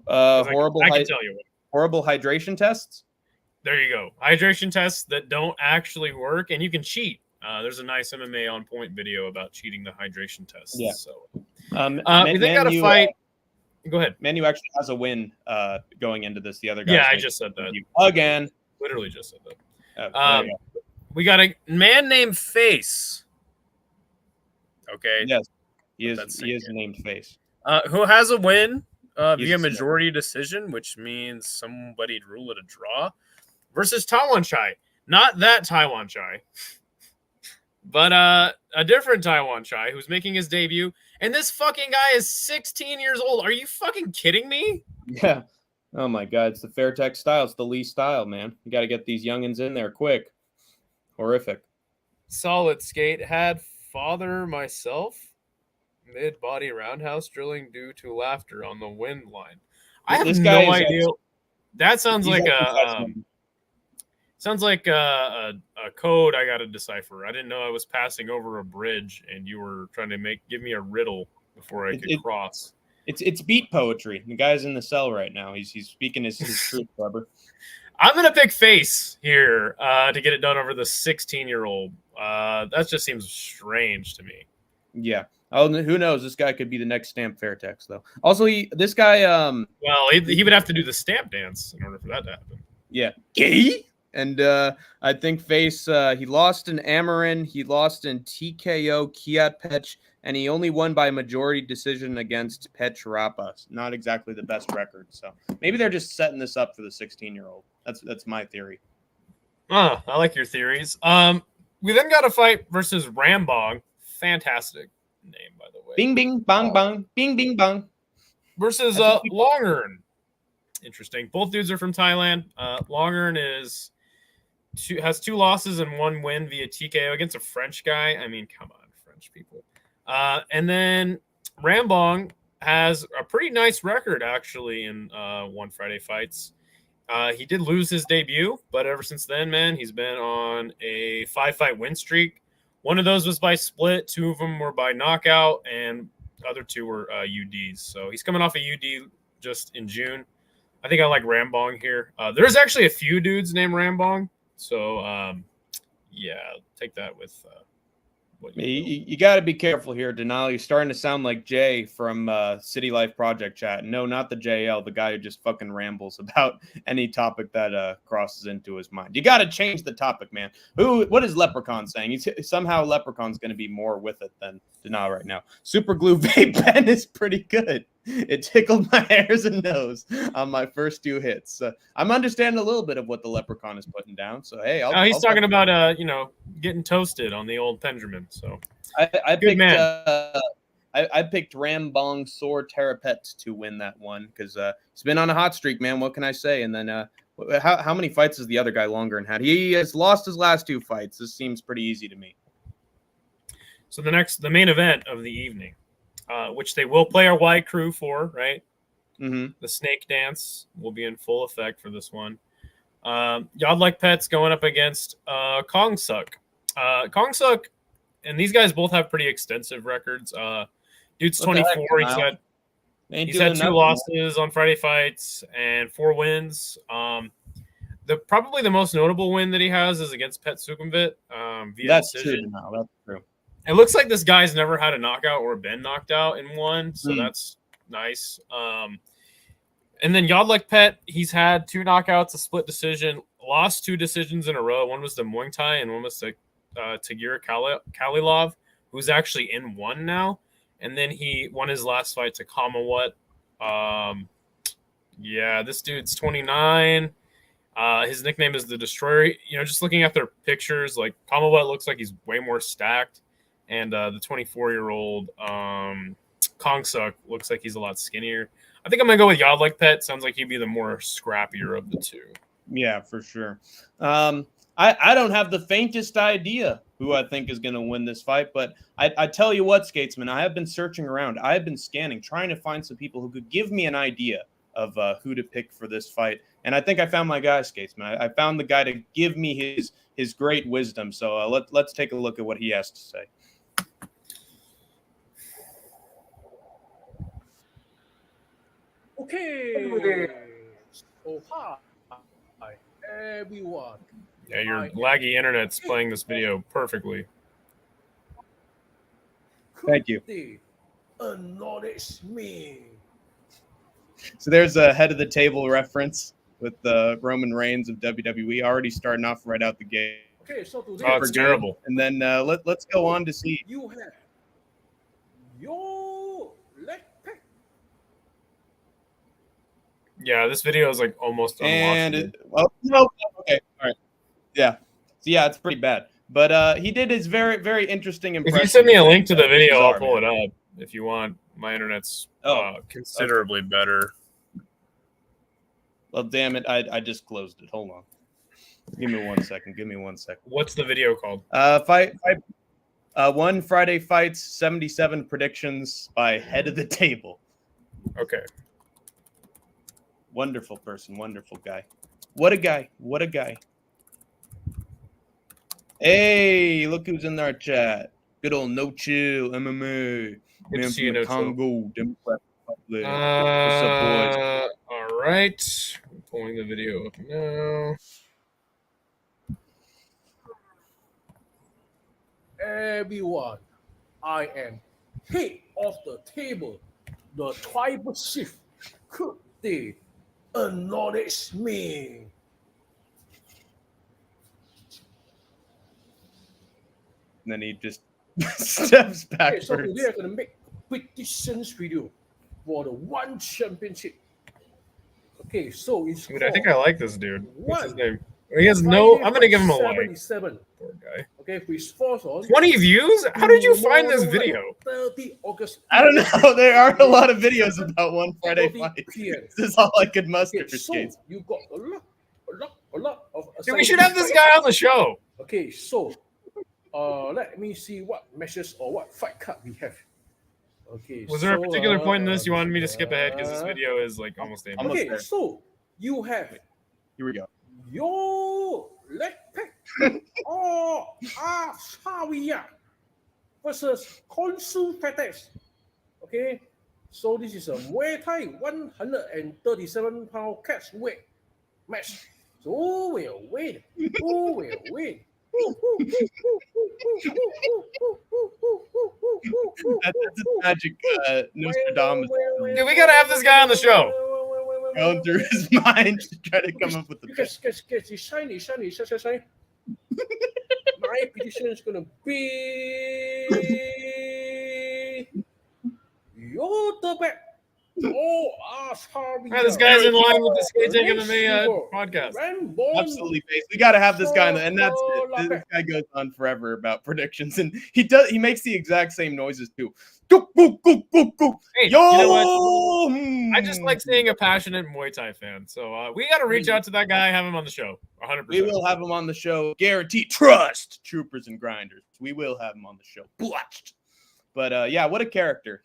A: Horrible.
B: I can tell you.
A: Horrible hydration tests.
B: There you go. Hydration tests that don't actually work, and you can cheat. There's a nice MMA on point video about cheating the hydration tests.
A: Yeah.
B: So,
A: they
B: got a fight. Go ahead.
A: Man Yu actually has a win going into this. The other guy.
B: Yeah, I just said that
A: again.
B: Literally just said that. We got a man named Face. Okay.
A: Yes, he is named Face.
B: Who has a win via majority decision, which means somebody ruled it a draw, versus Taiwan Chai. Not that Taiwan Chai, but a different Taiwan Chai who's making his debut. And this fucking guy is 16 years old. Are you fucking kidding me?
A: Yeah. Oh my God, it's the Fairtex style. It's the Lee style, man. You got to get these youngins in there quick. Horrific.
B: Solid skate. Had father myself. Mid-body roundhouse drilling due to laughter on the wind line. I have no idea. That sounds like a code I got to decipher. I didn't know I was passing over a bridge and you were trying to give me a riddle before I could cross.
A: It's beat poetry. The guy's in the cell right now. He's speaking his truth, Weber.
B: I'm gonna pick Face here to get it done over the 16-year-old. That just seems strange to me.
A: Yeah. Oh, who knows? This guy could be the next Stamp Fairtex, though. Also, this guy.
B: Well, he would have to do the stamp dance in order for that to happen.
A: Yeah. Gay. And I think Face. He lost in Amarin. He lost in TKO Kiat Pech, and he only won by majority decision against Pech Rapa. Not exactly the best record. So maybe they're just setting this up for the 16-year-old. That's my theory.
B: I like your theories. We then got a fight versus Rambong. Fantastic name, by the way.
A: Bing, bing, bang, bang. Bing, bing, bang.
B: Versus Longern. Interesting. Both dudes are from Thailand. Longern has 2 losses and 1 win via TKO against a French guy. I mean, come on, French people. And then Rambong has a pretty nice record, actually, in 1 Friday fights. He did lose his debut, but ever since then, man, he's been on a 5-fight win streak. One of those was by split. 2 of them were by knockout, and the other 2 were UDs. So he's coming off a UD just in June. I think I like Rambong here. There's actually a few dudes named Rambong. So, yeah, take that with what
A: you got to be careful here, Denali. You're starting to sound like Jay from City Life Project Chat. No, not the JL, the guy who just fucking rambles about any topic that crosses into his mind. You got to change the topic, man. What is Leprechaun saying? Somehow Leprechaun's going to be more with it than Denali right now. Super Glue Vape Pen is pretty good. It tickled my hairs and nose on my first 2 hits. I'm understanding a little bit of what the Leprechaun is putting down. So, hey.
B: He's talking about, getting toasted on the old Pendulum. So
A: I picked Rambong Sor Terapet to win that one because he's been on a hot streak, man. What can I say? And then how many fights has the other guy longer and had? He has lost his last 2 fights. This seems pretty easy to me.
B: So the main event of the evening, which they will play our Y crew for, right?
A: Mm-hmm.
B: The snake dance will be in full effect for this one. Yodlek Pets going up against Kong Suk. Kong Suk, and these guys both have pretty extensive records. Dude's 24. He's had 2 losses on Friday fights and 4 wins. Probably the most notable win that he has is against Pet Sukhumvit via decision.
A: That's true.
B: It looks like this guy's never had a knockout or been knocked out in one, so that's nice. And then Yodlek Pet, he's had 2 knockouts, a split decision, lost 2 decisions in a row. One was the Muay Thai and one was the Tagira Kalilov, who's actually in 1 now. and then he won his last fight to Kamawat. Yeah, this dude's 29. His nickname is the Destroyer. Just looking at their pictures, like Kamawat looks like he's way more stacked, and the 24-year-old Kongsuk looks like he's a lot skinnier. I think I'm gonna go with Yodlek Pet. Sounds like he'd be the more scrappier of the two.
A: Yeah, for sure. I don't have the faintest idea who I think is going to win this fight, but I tell you what, Skatesman, I have been searching around. I have been scanning, trying to find some people who could give me an idea of who to pick for this fight. And I think I found my guy, Skatesman. I found the guy to give me his great wisdom. So let's take a look at what he has to say.
C: Okay. So hi, everyone.
B: Yeah, your laggy internet's playing this video perfectly.
A: Thank you.
C: Acknowledge me.
A: So there's a head of the table reference with Roman Reigns of WWE already starting off right out the gate.
C: Okay, so today
B: it's terrible.
A: And then let's go on to see.
C: You have your leg pick.
B: Yeah, this video is like almost unwatchable.
A: Okay, all right. Yeah. So yeah, it's pretty bad. But he did his very, very interesting impression.
B: If you send me a link to the video, I'll pull it up if you want. My internet's considerably better.
A: Well, damn it. I just closed it. Hold on. Give me 1 second.
B: What's the video called?
A: One Friday Fights, 77 predictions by head of the table.
B: Okay.
A: Wonderful person. Wonderful guy. What a guy. Hey, look who's in our chat. Good old No Chill MMA.
B: Good to see you,
A: from
B: No
A: Congo, Democratic Republic.
B: What's
A: up, boys?
B: All right. I'm pulling the video up now.
C: Everyone, I am head of the table. The tribal chief. Could they acknowledge me?
A: And then he just steps
C: Okay,
A: backwards.
C: so today I'm going to make a predictions video for the one championship. Okay, so it's
B: Dude, I think I like this dude. What's his
C: One.
B: name? He has no. I'm gonna give him a like.
C: 77.
B: Poor guy.
C: Okay, which falls on
B: 20 views? How did you find this video?
C: 30 August.
A: I don't know. There are a lot of videos about One Friday
C: 40
A: Fight.
C: PM.
A: This is all I could muster.
C: Okay, so
A: Skates.
C: you got a lot of.
B: Dude, we should have this guy on the show.
C: Okay, so let me see what matches or what fight card we have. Okay.
B: Was there a particular point in this you wanted me to
C: this
B: skip ahead because this video is like almost aimless?
A: Almost
C: Okay,
A: there.
C: so you have
A: Here we go.
C: your leg pick or Sharia versus Konsu Fetex. Okay, so this is a Muay Thai 137-pound catch weight match. So who will win? Who will win?
A: That's a magic Nostradamus
B: Dude, we gotta have this guy on the show.
A: going through his mind to try to come up with the best.
C: Get shiny. My prediction is gonna be you're the best.
B: Yeah, this guy's in line with the Skate Take MMA podcast.
A: Absolutely, base. We got to have this guy, and that's it. This guy goes on forever about predictions, and he makes the exact same noises too. Go.
B: Hey,
A: Yo!
B: you know what? I just like seeing a passionate Muay Thai fan. So we got to reach out to that guy, have him on the show. 100%.
A: We will have him on the show. Guaranteed. Trust, troopers and grinders. We will have him on the show. Blotched. But yeah, what a character.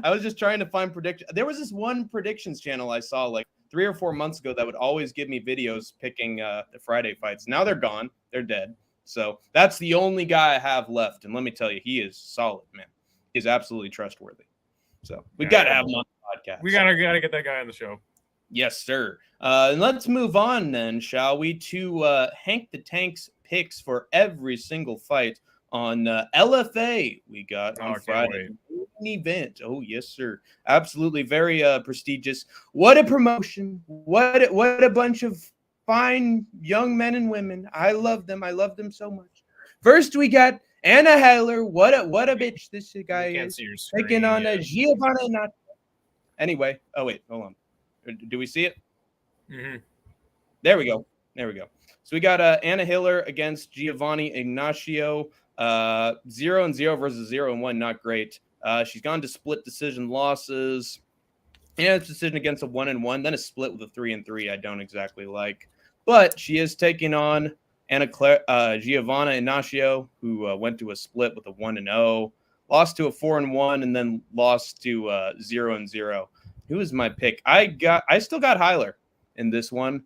A: I was just trying to find prediction. There was this one predictions channel I saw like 3 or 4 months ago that would always give me videos picking the Friday fights. Now they're gone. They're dead. So that's the only guy I have left. And let me tell you, he is solid, man. He's absolutely trustworthy. So we got to have him on the podcast.
B: We gotta get that guy on the show.
A: Yes, sir. And let's move on then, shall we, to Hank the Tank's picks for every single fight on LFA we got on Friday. An event. Oh, yes, sir. Absolutely. Very prestigious. What a promotion. What a bunch of fine young men and women. I love them. I love them so much. First, we got Anna Heller, what a bitch this guy
B: I can't
A: is.
B: see your screen.
A: Taking on
B: yet.
A: Giovanna. Not anyway. Oh wait, hold on. Do we see it?
B: Mhm.
A: There we go. So we got Anna Hiller against Giovanni Ignacio. 0-0 versus 0-1. Not great. She's gone to split decision losses. Yeah, it's a decision against a 1-1, then a split with a 3-3. I don't exactly like, but she is taking on Giovanna Ignacio, who went to a split with a 1-0, lost to a 4-1, and then lost to 0-0. Who is my pick? I still got Heiler in this one,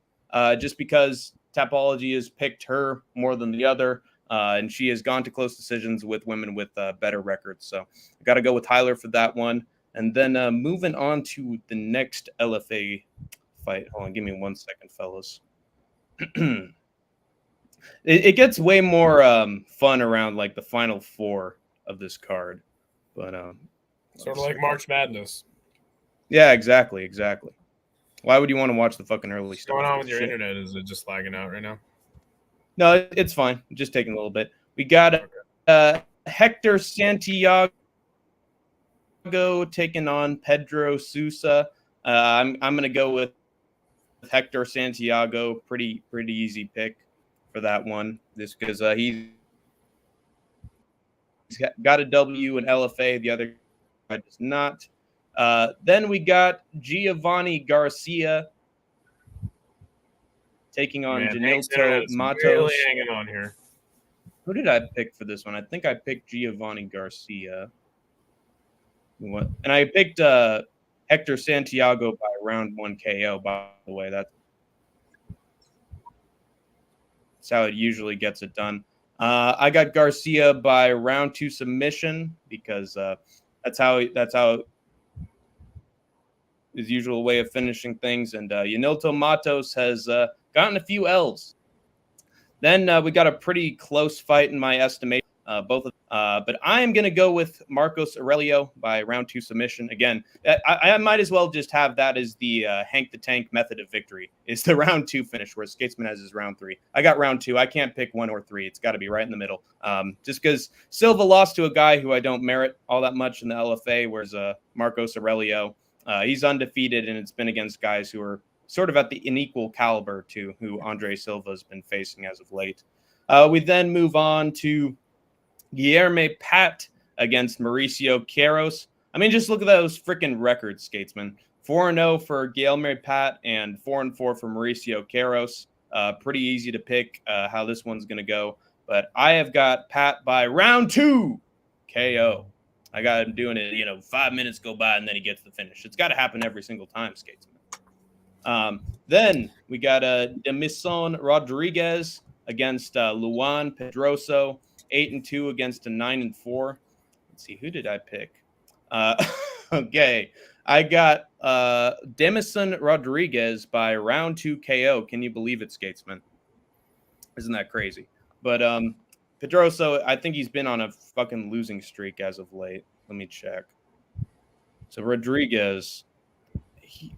A: just because Tapology has picked her more than the other, and she has gone to close decisions with women with better records. So I got to go with Heiler for that one. And then moving on to the next LFA fight. Hold on, give me 1 second, fellas. it gets way more fun around like the final four of this card. But
B: Sort of like March Madness.
A: Yeah, exactly. Why would you want to watch the fucking early
B: What's
A: stuff?
B: going on with your internet? Is it just lagging out right now?
A: No, it's fine. Just taking a little bit. We got Hector Santiago taking on Pedro Sousa. I'm gonna go with Hector Santiago. Pretty easy pick for that one, just because he's got a W in LFA. The other guy does not. Then we got Giovanni Garcia taking on Janilto Matos.
B: Really hanging on here.
A: Who did I pick for this one? I think I picked Giovanni Garcia. What? And I picked Hector Santiago by round 1 KO, by the way. That's how it usually gets it done. I got Garcia by round 2 submission because that's how his usual way of finishing things. And Yanilto Matos has gotten a few L's. Then we got a pretty close fight in my estimation. But I am going to go with Marcos Aurelio by round 2 submission. Again, I might as well just have that as the Hank the Tank method of victory. It's the round 2 finish, where Skatesman has his round 3. I got round 2. I can't pick 1 or 3. It's got to be right in the middle. Just because Silva lost to a guy who I don't merit all that much in the LFA, whereas Marcos Aurelio, he's undefeated, and it's been against guys who are sort of at the unequal caliber to who Andre Silva has been facing as of late. We then move on to Guilherme Pat against Mauricio Queiroz. I mean, just look at those freaking records, Skatesman. 4-0 for Guilherme Pat and 4-4 for Mauricio Queiroz. Pretty easy to pick how this one's going to go. But I have got Pat by round 2 KO. I got him doing it, 5 minutes go by and then he gets the finish. It's got to happen every single time, Skatesman. Then we got Demison Rodriguez against Luan Pedroso. 8-2 against a 9-4. Let's see, who did I pick? Okay, I got Demison Rodriguez by round 2 KO. Can you believe it, Skatesman? Isn't that crazy? But Pedroso, I think he's been on a fucking losing streak as of late. Let me check. So Rodriguez,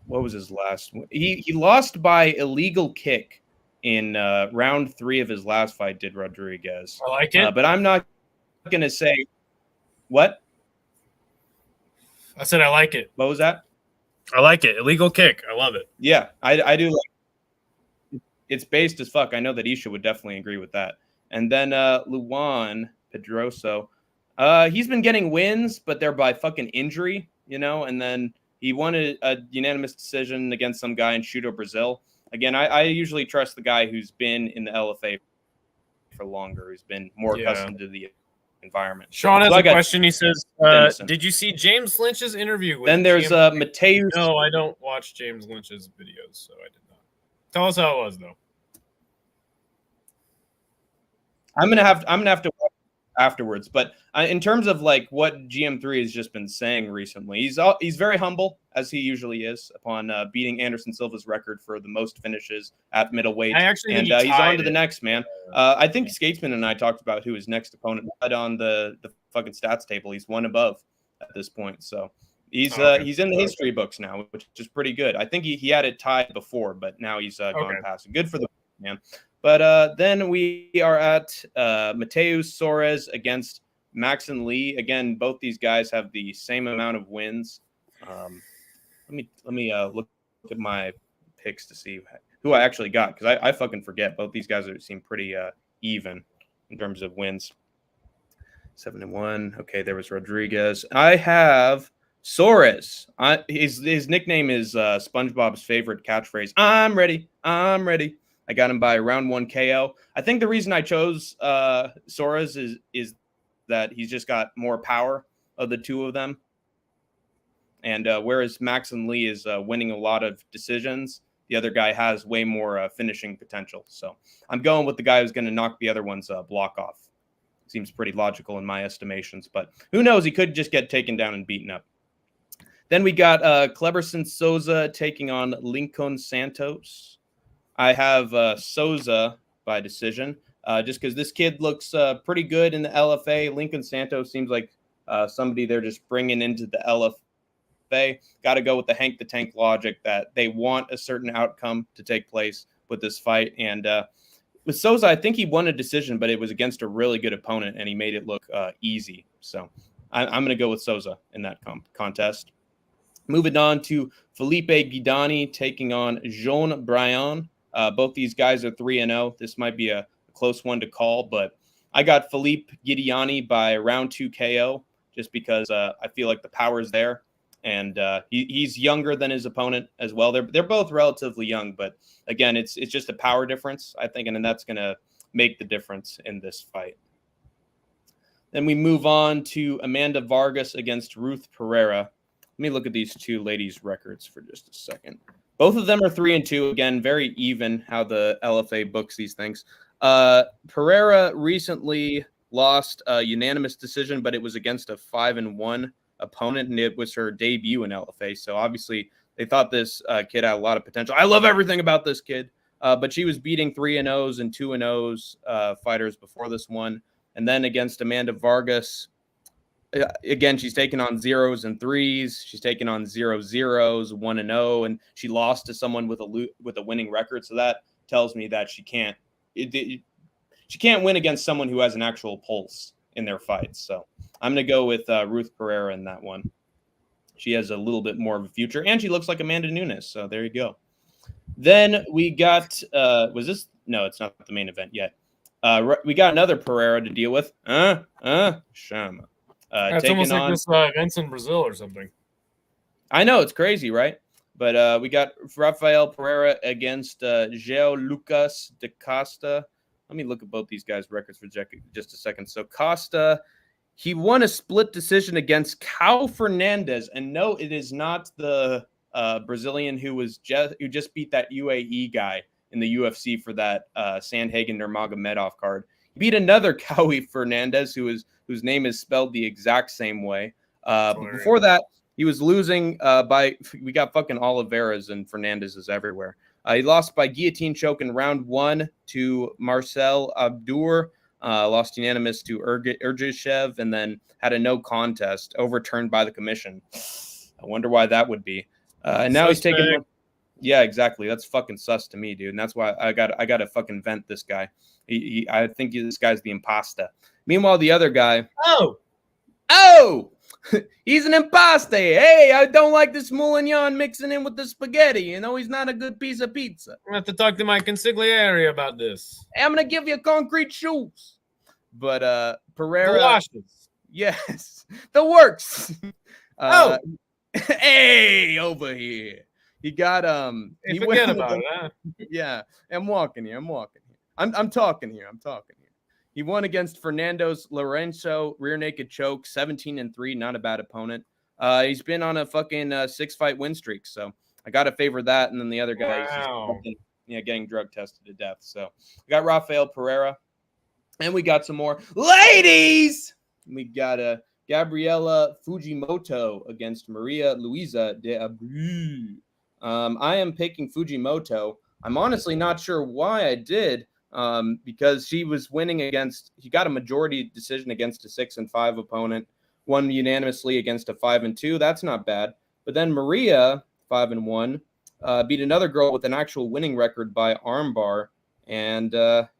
A: what was his last one? He lost by illegal kick in round 3 of his last fight, did Rodriguez.
B: I like it.
A: But I'm not going to say what?
B: I said I like it.
A: What was that?
B: I like it. Illegal kick. I love it.
A: Yeah, I do like it. It's based as fuck. I know that Isha would definitely agree with that. And then Luan Pedroso, he's been getting wins, but they're by fucking injury, and then he won a unanimous decision against some guy in Shudo, Brazil. Again, I usually trust the guy who's been in the LFA for longer, who's been more accustomed to the environment.
B: Sean has a question. He says, did you see James Lynch's interview with
A: Then there's Mateus.
B: No, I don't watch James Lynch's videos, so I did not. Tell us how it was, though.
A: I'm gonna have to watch afterwards, but in terms of like what GM3 has just been saying recently, he's very humble, as he usually is, upon beating Anderson Silva's record for the most finishes at middleweight.
B: And
A: he's on to the next, man. I think Skatesman and I talked about who his next opponent was on the fucking stats table. He's one above at this point, so he's in the history books now, which is pretty good. I think he had it tied before, but now he's gone past it. Good for the man. But then we are at Mateus Soares against Maxon Lee. Again, both these guys have the same amount of wins. Let me look at my picks to see who I actually got, because I fucking forget. Both these guys seem pretty even in terms of wins. 7-1. Okay, there was Rodriguez. I have Soares. His nickname is SpongeBob's favorite catchphrase. I'm ready. I'm ready. I got him by round 1 KO. I think the reason I chose Soares is that he's just got more power of the two of them. And whereas Maxon Lee is winning a lot of decisions, the other guy has way more finishing potential. So I'm going with the guy who's going to knock the other one's block off. Seems pretty logical in my estimations, but who knows? He could just get taken down and beaten up. Then we got Cleberson Souza taking on Lincoln Santos. I have Souza by decision, just because this kid looks pretty good in the LFA. Lincoln Santos seems like somebody they're just bringing into the LFA. Got to go with the Hank the Tank logic that they want a certain outcome to take place with this fight. And with Souza, I think he won a decision, but it was against a really good opponent, and he made it look easy. So I'm going to go with Souza in that contest. Moving on to Felipe Guidani taking on Jean Brian. Both these guys are 3-0. This might be a close one to call, but I got Felipe Guidani by round 2 KO just because I feel like the power's there. And he's younger than his opponent as well. They're both relatively young, but again, it's just a power difference, I think, and that's going to make the difference in this fight. Then we move on to Amanda Vargas against Ruth Pereira. Let me look at these two ladies' records for just a second. Both of them are 3-2. Again, very even how the LFA books these things. Pereira recently lost a unanimous decision, but it was against a 5-1 opponent, and it was her debut in LFA. So obviously they thought this kid had a lot of potential. I love everything about this kid, but she was beating 3-0s and 2-0s fighters before this one. And then against Amanda Vargas, again, she's taken on 0s and 3s. She's taken on 0-0s, 1-0, and she lost to someone with a winning record. So that tells me that she can't win against someone who has an actual pulse in their fights. So I'm going to go with Ruth Pereira in that one. She has a little bit more of a future, and she looks like Amanda Nunes. So there you go. Then we got, was this? No, it's not the main event yet. We got another Pereira to deal with. Shama.
B: It's almost like this event's in Brazil or something.
A: I know, it's crazy, right? But we got Rafael Pereira against Geo Lucas de Costa. Let me look at both these guys' records for just a second. So Costa, he won a split decision against Cal Fernandez, and no, it is not the Brazilian who just beat that UAE guy in the UFC for that Sandhagen Nurmagomedov card. He beat another Cowie Fernandez whose name is spelled the exact same way. But before that, he was losing we got fucking Oliveras and Fernandez's everywhere. He lost by guillotine choke in round 1 to Marcel Abdur, lost unanimous to Urgishev, and then had a no contest overturned by the commission. I wonder why that would be. And now he's taking. Yeah, exactly. That's fucking sus to me, dude. And that's why I got to fucking vent this guy. I think this guy's the imposter. Meanwhile, the other guy. Oh, he's an imposter. Hey, I don't like this moulignon mixing in with the spaghetti. You know, he's not a good piece of pizza.
B: I have to talk to my consigliere about this.
A: Hey, I'm going to give you concrete shoes. But Pereira.
B: Galoshes.
A: Yes, the works. Hey, over here. He got
B: Hey, forget about it, huh?
A: Yeah, I'm walking here. I'm talking here. He won against Fernando's Lorenzo rear naked choke, 17-3, not a bad opponent. He's been on a fucking 6-fight win streak, so I got to favor that. And then the other guy is just getting drug tested to death. So we got Rafael Pereira, and we got some more ladies. We got Gabriela Fujimoto against Maria Luisa de Abreu. I am picking Fujimoto. I'm honestly not sure why I did. Because she was winning he got a majority decision against a 6-5 opponent, won unanimously against a 5-2. That's not bad. But then Maria, 5-1, beat another girl with an actual winning record by armbar And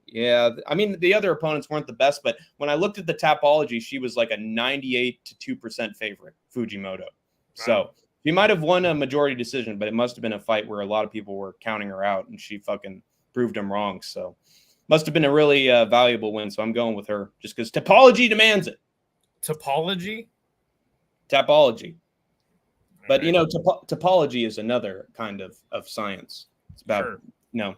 A: yeah, I mean, the other opponents weren't the best, but when I looked at the Tapology, she was like a 98 to 2% favorite, Fujimoto. So she might have won a majority decision, but it must have been a fight where a lot of people were counting her out, and she fucking proved them wrong. So must have been a really valuable win. So I'm going with her just because Tapology demands it.
B: Topology?
A: Tapology. But,
B: Right.
A: you know, topology is another kind of science. It's about,
B: Sure.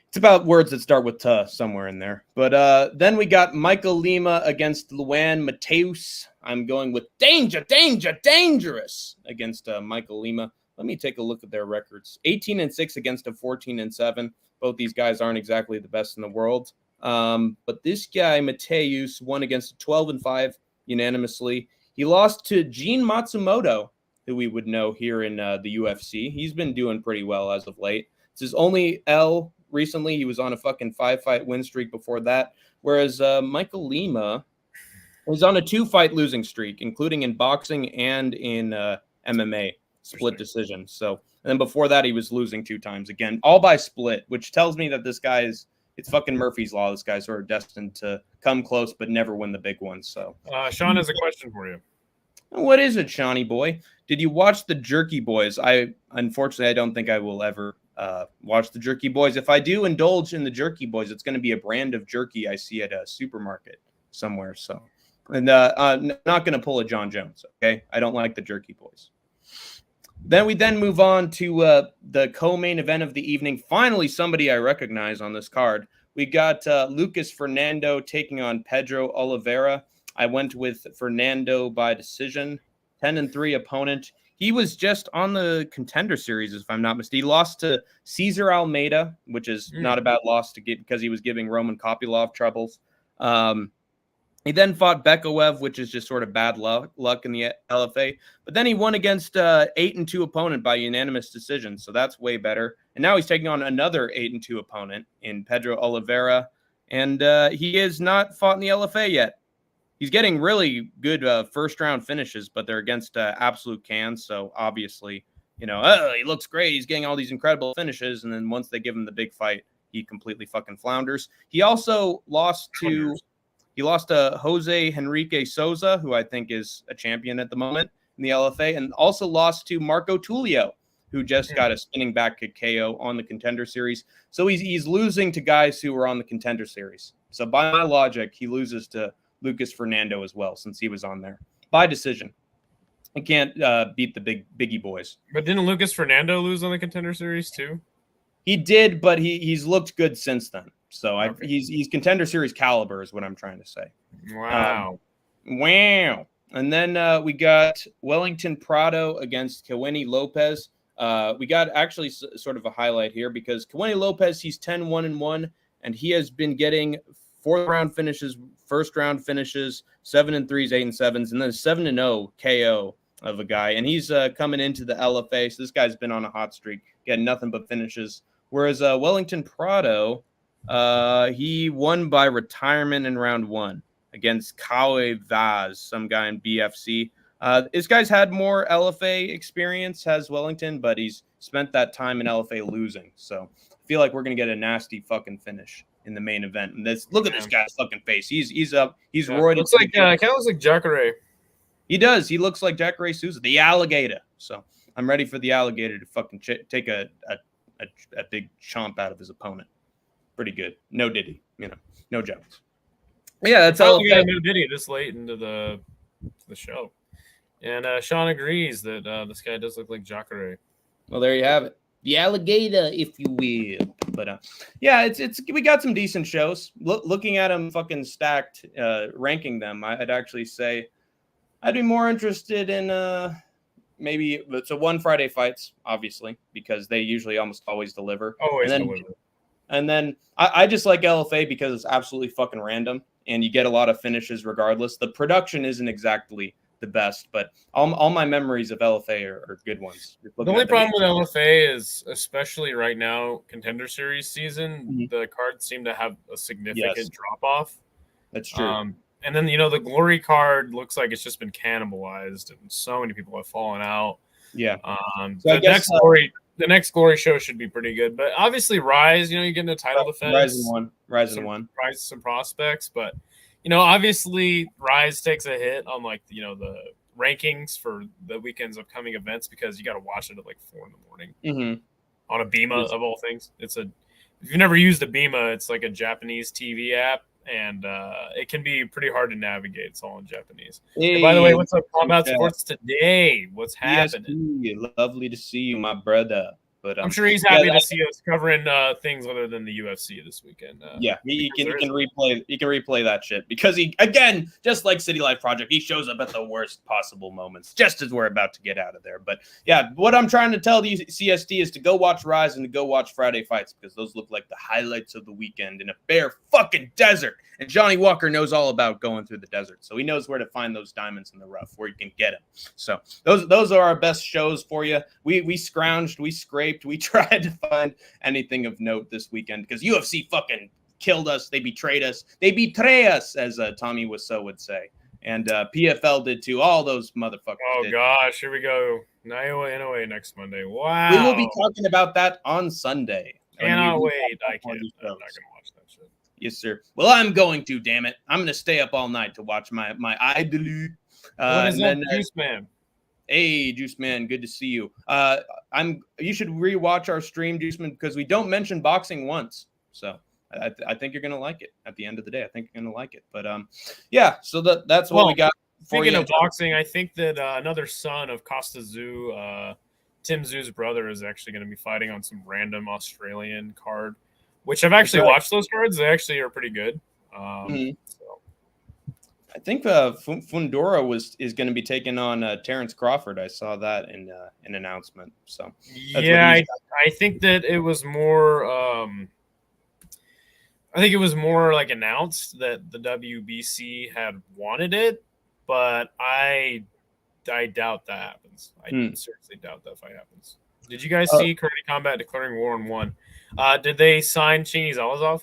A: It's about words that start with "t" somewhere in there. But then we got Michael Lima against Luan Mateus. I'm going with dangerous against Michael Lima. Let me take a look at their records. 18-6 against a 14-7. Both these guys aren't exactly the best in the world. But this guy, Mateus, won against a 12-5 unanimously. He lost to Gene Matsumoto, who we would know here in the UFC. He's been doing pretty well as of late. It's his only L recently. He was on a fucking 5-fight win streak before that. Whereas Michael Lima was on a 2-fight losing streak, including in boxing and in MMA, split decision. So, and then before that, he was losing 2 times again, all by split, which tells me that this guy it's fucking Murphy's Law. This guy's sort of destined to come close, but never win the big ones. So,
B: Sean has a question for you.
A: What is it, Shawnee boy? Did you watch the Jerky Boys? Unfortunately, I don't think I will ever watch the Jerky Boys. If I do indulge in the Jerky Boys, it's going to be a brand of jerky I see at a supermarket somewhere. So, and not going to pull a John Jones. Okay, I don't like the Jerky Boys. Then we move on to the co-main event of the evening. Finally, somebody I recognize on this card. We got Lucas Fernando taking on Pedro Oliveira. I went with Fernando by decision, 10-3 opponent. He was just on the Contender Series, if I'm not mistaken. He lost to Cesar Almeida, which is not a bad loss to get because he was giving Roman Kopylov troubles. He then fought Bekaev, which is just sort of bad luck in the LFA. But then he won against 8-2 opponent by unanimous decision, so that's way better. And now he's taking on another 8-2 opponent in Pedro Oliveira, and he has not fought in the LFA yet. He's getting really good first-round finishes, but they're against absolute cans. So obviously, he looks great. He's getting all these incredible finishes, and then once they give him the big fight, he completely fucking flounders. He also lost to Jose Henrique Souza, who I think is a champion at the moment in the LFA, and also lost to Marco Tulio, who just got a spinning back kick KO on the Contender Series. So he's losing to guys who were on the Contender Series. So by my logic, he loses to Lucas Fernando as well, since he was on there by decision. He can't beat the biggie boys.
B: But didn't Lucas Fernando lose on the Contender Series too?
A: He did, but he's looked good since then. So he's Contender Series caliber is what I'm trying to say.
B: Wow.
A: Wow. And then we got Wellington Prado against Kawini Lopez. We got actually sort of a highlight here because Kawini Lopez, he's 10-1-1, and he has been getting 4th-round finishes, first-round finishes, 7-3s, 8-7s, and then 7-0 KO of a guy. And he's coming into the LFA, so this guy's been on a hot streak, getting nothing but finishes. Whereas Wellington Prado, he won by retirement in round 1 against Kawe Vaz, some guy in BFC. This guy's had more LFA experience, has Wellington, but he's spent that time in LFA losing. So I feel like we're going to get a nasty fucking finish in the main event. And look at this guy's fucking face. He's up. He's roided.
B: Looks like kind of looks like Jacare.
A: He does. He looks like Jacare Souza, the alligator. So I'm ready for the alligator to fucking take a big chomp out of his opponent. Pretty good. No Diddy, no Jones. Yeah, that's all.
B: We got a new Diddy this late into the show, and Sean agrees that this guy does look like Jacare.
A: Well, there you have it. The alligator, if you will. But yeah, it's we got some decent shows. Looking at them fucking stacked, ranking them, I'd actually say I'd be more interested in maybe it's a 1 Friday fights, obviously, because they usually almost always deliver. And then I just like LFA because it's absolutely fucking random and you get a lot of finishes regardless. The production isn't exactly the best, but all my memories of LFA are good ones.
B: The only problem with LFA is, especially right now, Contender Series season, the cards seem to have a significant drop off.
A: That's true.
B: And then the Glory card looks like it's just been cannibalized, and so many people have fallen out.
A: Yeah.
B: So the next Glory the next Glory show should be pretty good. But obviously, Rise, you're getting a title defense.
A: Ryzen won.
B: Some prospects, but obviously, Rise takes a hit on the rankings for the weekend's upcoming events because you got to watch it at like 4 a.m. On a Beema of all things. If you've never used a Beema, it's like a Japanese TV app, and it can be pretty hard to navigate. It's all in Japanese.
A: Hey,
B: and by the way, what's up, Combat Sports Today? What's happening?
A: Lovely to see you, my brother. But
B: I'm sure he's happy to see us covering things other than the UFC this weekend.
A: He can replay that shit because he, again, just like City Life Project, he shows up at the worst possible moments, just as we're about to get out of there. But yeah, what I'm trying to tell the CST is to go watch Rise and to go watch Friday Fights because those look like the highlights of the weekend in a bare fucking desert. And Johnny Walker knows all about going through the desert, so he knows where to find those diamonds in the rough, where you can get them. So those are our best shows for you. We scrounged, we scraped, we tried to find anything of note this weekend because UFC fucking killed us. They betrayed us. They betray us, as Tommy Wiseau would say. And PFL did too. All those motherfuckers.
B: Oh,
A: did.
B: Gosh, here we go. Naoya Inoue next Monday. Wow.
A: We will be talking about that on Sunday.
B: Cannot wait. I'm not going to watch that shit.
A: Yes, sir. Well, I'm going to, damn it. I'm going to stay up all night to watch my idol.
B: What is that, Juice Man?
A: Hey, Juice Man, good to see you. You should rewatch our stream, Juice Man, because we don't mention boxing once. So I think you're gonna like it. At the end of the day, I think you're gonna like it. But yeah. So that's what we got.
B: Speaking of boxing, I think that another son of Costa Tszyu, Tim Tszyu's brother, is actually going to be fighting on some random Australian card, which I've actually watched those cards. They actually are pretty good. So.
A: I think Fundora is going to be taking on Terrence Crawford. I saw that in an announcement. So
B: yeah, I think that it was more. I think it was more like announced that the WBC had wanted it, but I doubt that happens. I seriously doubt that fight happens. Did you guys see Karate Combat declaring war on one? Did they sign Chingiz Alazov?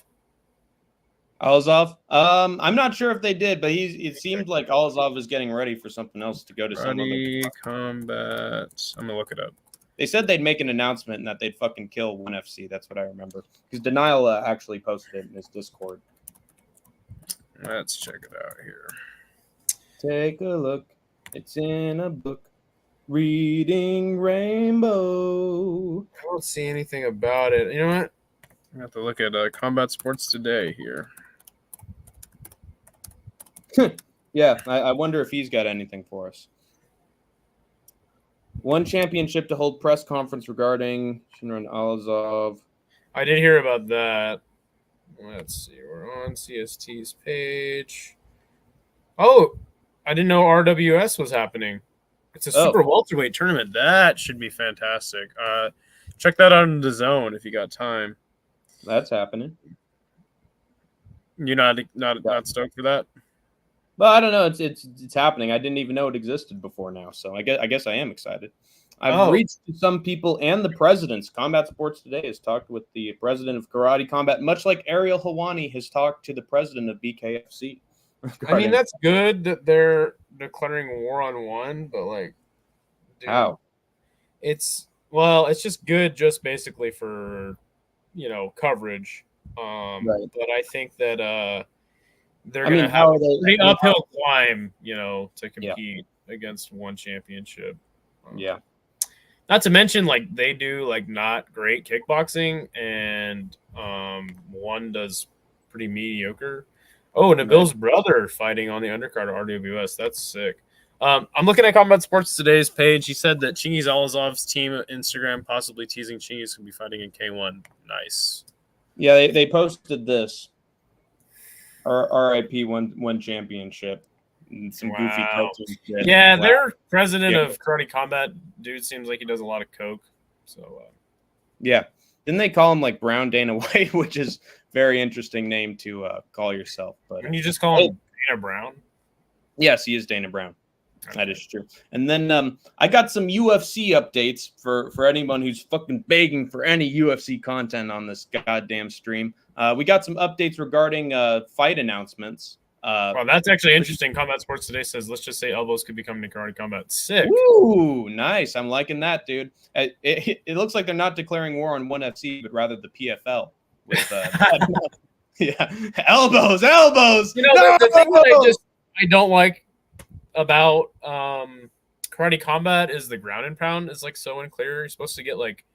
A: Alazov? I'm not sure if they did, but it seemed like Alazov was getting ready for something else to go to some other
B: Combat. I'm gonna look it up.
A: They said they'd make an announcement and that they'd fucking kill ONE FC. That's what I remember. Because Denial actually posted it in his Discord.
B: Let's check it out here.
A: Take a look. It's in a book. Reading Rainbow.
B: I don't see anything about it. You know what? I have to look at Combat Sports Today here.
A: Yeah, I wonder if he's got anything for us. One championship to hold press conference regarding Shinran Alazov.
B: I did hear about that. Let's see. We're on CST's page. Oh, I didn't know RWS was happening. It's a super welterweight tournament. That should be fantastic. Check that out on the Zone if you got time.
A: That's happening.
B: You're not stoked for that?
A: Well, I don't know. It's happening. I didn't even know it existed before now, so I guess I am excited. I've reached some people and the presidents. Combat Sports Today has talked with the president of Karate Combat, much like Ariel Helwani has talked to the president of BKFC.
B: I mean, that's good that they're declaring war on one, but like, dude,
A: how?
B: It's just good, just basically for coverage. Right. But I think that they're going to have a pretty uphill climb, to compete against one championship.
A: Yeah.
B: Not to mention, like, they do like not great kickboxing, and one does pretty mediocre. Oh, Nabil's brother fighting on the undercard of RWS. That's sick. I'm looking at Combat Sports Today's page. He said that Chingiz Alazov's team at Instagram possibly teasing Chingiz could be fighting in K1. Nice.
A: Yeah, they posted this. RIP one championship. And some goofy cartoon shit.
B: Yeah, their president of Karate Combat dude seems like he does a lot of coke. So
A: yeah. Didn't they call him like Brown Dana White, which is very interesting name to call yourself. But
B: can you just call him Dana Brown?
A: Yes, he is Dana Brown. Okay. That is true. And then I got some UFC updates for anyone who's fucking begging for any UFC content on this goddamn stream. We got some updates regarding fight announcements.
B: Wow, that's actually interesting. Combat Sports Today says, let's just say elbows could become karate combat. Sick.
A: Ooh, nice. I'm liking that, dude. It looks like they're not declaring war on ONE FC, but rather the PFL. With yeah, elbows.
B: You know,
A: No!
B: the thing that I don't like about karate combat is the ground and pound is like so unclear. You're supposed to get like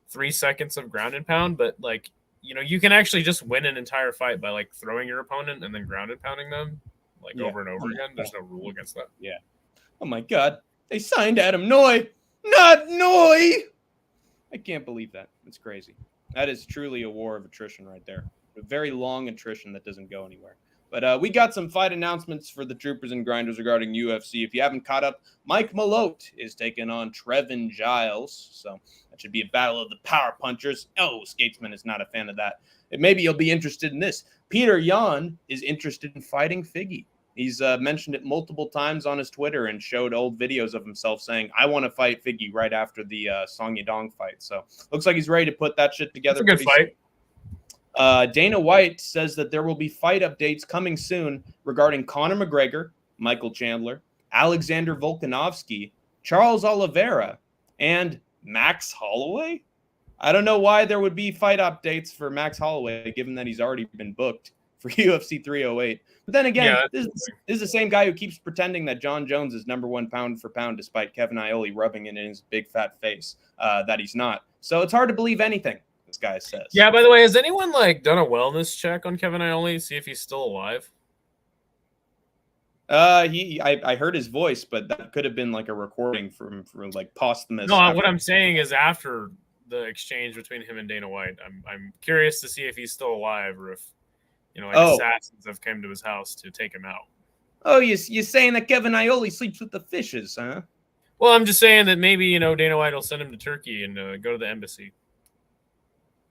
B: 3 seconds of ground and pound, but like, you know, you can actually just win an entire fight by like throwing your opponent and then ground and pounding them like over and over again. There's no rule against that.
A: Yeah. Oh my God. They signed Adam Noy. Not Noy. I can't believe that. It's crazy. That is truly a war of attrition right there. A very long attrition that doesn't go anywhere. But we got some fight announcements for the Troopers and Grinders regarding UFC. If you haven't caught up, Mike Malote is taking on Trevin Giles. So that should be a battle of the power punchers. Oh, Skatesman is not a fan of that. Maybe you'll be interested in this. Peter Yan is interested in fighting Figgy. He's mentioned it multiple times on his Twitter and showed old videos of himself saying, I want to fight Figgy right after the Song Yadong fight. So looks like he's ready to put that shit together.
B: It's a good fight.
A: Dana White says that there will be fight updates coming soon regarding Conor McGregor, Michael Chandler, Alexander Volkanovski, Charles Oliveira, and Max Holloway. I don't know why there would be fight updates for Max Holloway, given that he's already been booked for UFC 308. But then again, this is the same guy who keeps pretending that John Jones is #1 pound for pound, despite Kevin Iole rubbing it in his big fat face that he's not. So it's hard to believe anything this guy says.
B: Yeah, by the way, has anyone like done a wellness check on Kevin Iole, see if he's still alive?
A: I heard his voice, but that could have been like a recording from like posthumous.
B: No, what I'm saying is after the exchange between him and Dana White, I'm curious to see if he's still alive or if, you know, like assassins have come to his house to take him out.
A: Oh, you're saying that Kevin Iole sleeps with the fishes, huh?
B: Well, I'm just saying that maybe, you know, Dana White will send him to Turkey and go to the embassy.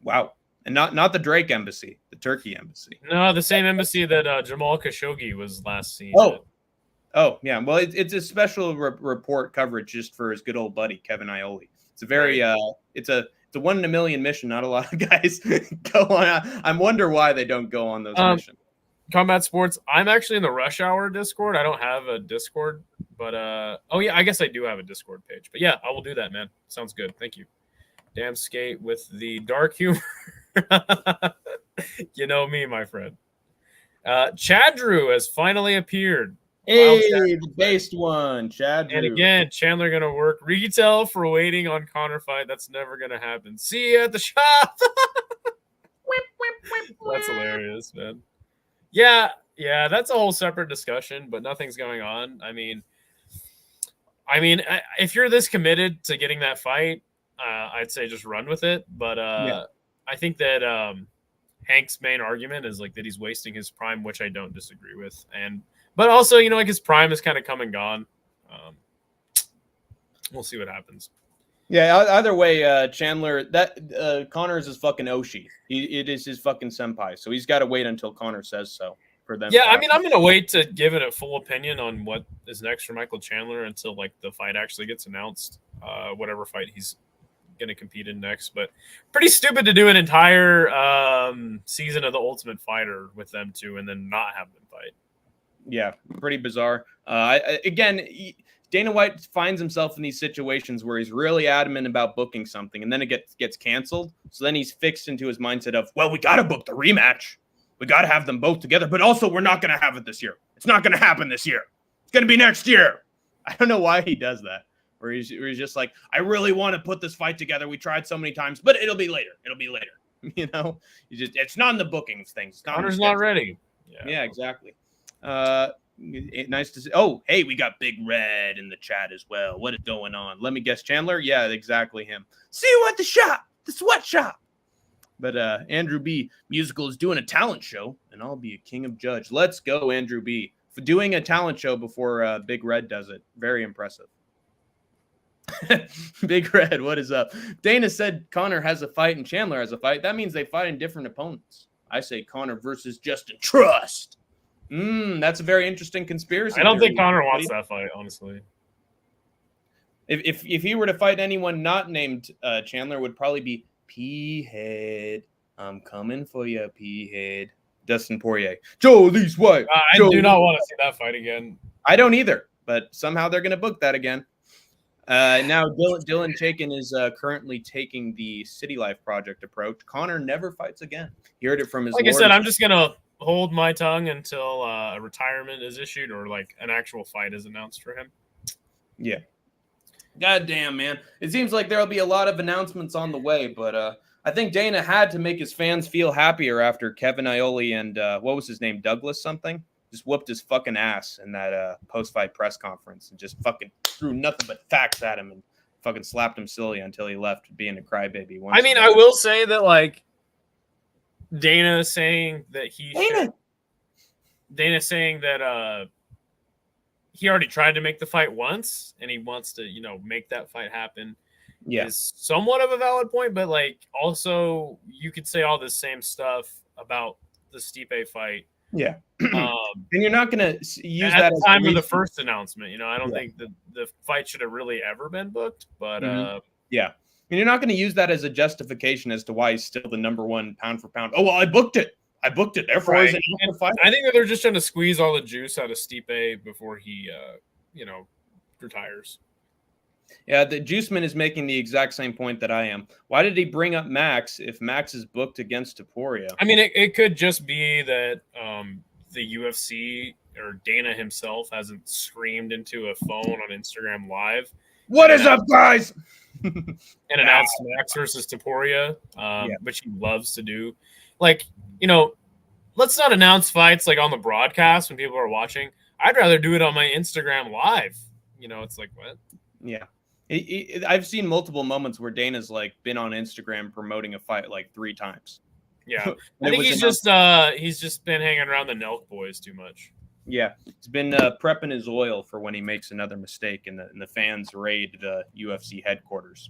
A: Wow. And not the Drake embassy, the Turkey embassy.
B: No, the same embassy that Jamal Khashoggi was last seen.
A: Oh, yeah. Well, it's a special report coverage just for his good old buddy Kevin Iole. It's a very it's a 1 in a million mission. Not a lot of guys go on. I wonder why they don't go on those missions.
B: Combat Sports. I'm actually in the Rush Hour Discord. I don't have a Discord, but oh yeah, I guess I do have a Discord page. But yeah, I will do that, man. Sounds good. Thank you. Damn Skate with the dark humor. You know me, my friend. Chad Drew has finally appeared.
A: Hey, the based one, Chad Drew.
B: And again, Chandler going to work retail for waiting on Conor fight. That's never going to happen. See you at the shop. That's hilarious, man. Yeah, that's a whole separate discussion, but nothing's going on. I mean, if you're this committed to getting that fight, I'd say just run with it. But I think that Hank's main argument is like that he's wasting his prime, which I don't disagree with. But also, you know, like his prime is kind of come and gone. We'll see what happens.
A: Yeah, either way, Chandler, that Conor is his fucking Oshi. It is his fucking senpai. So he's got to wait until Conor says so for them.
B: Yeah, I mean, I'm going to wait to give it a full opinion on what is next for Michael Chandler until like the fight actually gets announced, whatever fight he's going to compete in next. But pretty stupid to do an entire season of The Ultimate Fighter with them two and then not have them fight. Yeah,
A: pretty bizarre. Dana White finds himself in these situations where he's really adamant about booking something, and then it gets canceled. So then he's fixed into his mindset of, well, we got to book the rematch. We got to have them both together, but also we're not going to have it this year. It's not going to happen this year. It's going to be next year. I don't know why he does that. Where he's just like, I really want to put this fight together. We tried so many times, but it'll be later. It'll be later. You know, it's not in the bookings things.
B: Connor's not ready.
A: Yeah, exactly. Nice to see. Oh, hey, we got Big Red in the chat as well. What is going on? Let me guess, Chandler? Yeah, exactly him. See you at the shop, the sweatshop. But Andrew B. Musical is doing a talent show, and I'll be a king of judge. Let's go, Andrew B. For doing a talent show before Big Red does it. Very impressive. Big Red, what is up? Dana said Conor has a fight and Chandler has a fight. That means they fight in different opponents. I say Conor versus Justin Trust. That's a very interesting conspiracy.
B: I don't think Conor wants that fight, honestly.
A: If he were to fight anyone not named Chandler, it would probably be P-Head. I'm coming for you, P-Head. Dustin Poirier. Joe this way.
B: I do not want to see that fight again.
A: I don't either, but somehow they're going to book that again. Now, Dylan Chaikin is currently taking the City Life Project approach. Connor never fights again. He heard it from his
B: Like
A: lord.
B: I said, I'm just going to hold my tongue until a retirement is issued or like an actual fight is announced for him.
A: Yeah. God damn, man. It seems like there'll be a lot of announcements on the way, but I think Dana had to make his fans feel happier after Kevin Iole and what was his name? Douglas something? Just whooped his fucking ass in that post-fight press conference and just fucking threw nothing but facts at him and fucking slapped him silly until he left being a crybaby.
B: I mean, I will say that like Dana saying that Dana saying that he already tried to make the fight once and he wants to, make that fight happen.
A: Yeah.
B: Is somewhat of a valid point, but like also you could say all the same stuff about the Stipe fight.
A: Yeah. And you're not going to use that
B: at the time
A: as
B: of the first announcement. I don't think the fight should have really ever been booked, but
A: yeah. And you're not going to use that as a justification as to why he's still the number one pound for pound. Oh, well, I booked it. Therefore,
B: right.
A: he's fight.
B: I think that they're just trying to squeeze all the juice out of Stipe before he, retires.
A: Yeah, the Juiceman is making the exact same point that I am. Why did he bring up Max if Max is booked against Topuria?
B: I mean, it could just be that the UFC or Dana himself hasn't screamed into a phone on Instagram Live.
A: What is up, guys?
B: And announced Max versus Topuria, which he loves to do. Like, let's not announce fights like on the broadcast when people are watching. I'd rather do it on my Instagram Live. It's like, what?
A: Yeah. I've seen multiple moments where Dana's like been on Instagram promoting a fight like 3 times.
B: Yeah. I think he's just been hanging around the Nelk boys too much.
A: Yeah. He's been prepping his oil for when he makes another mistake and the fans raid the UFC headquarters.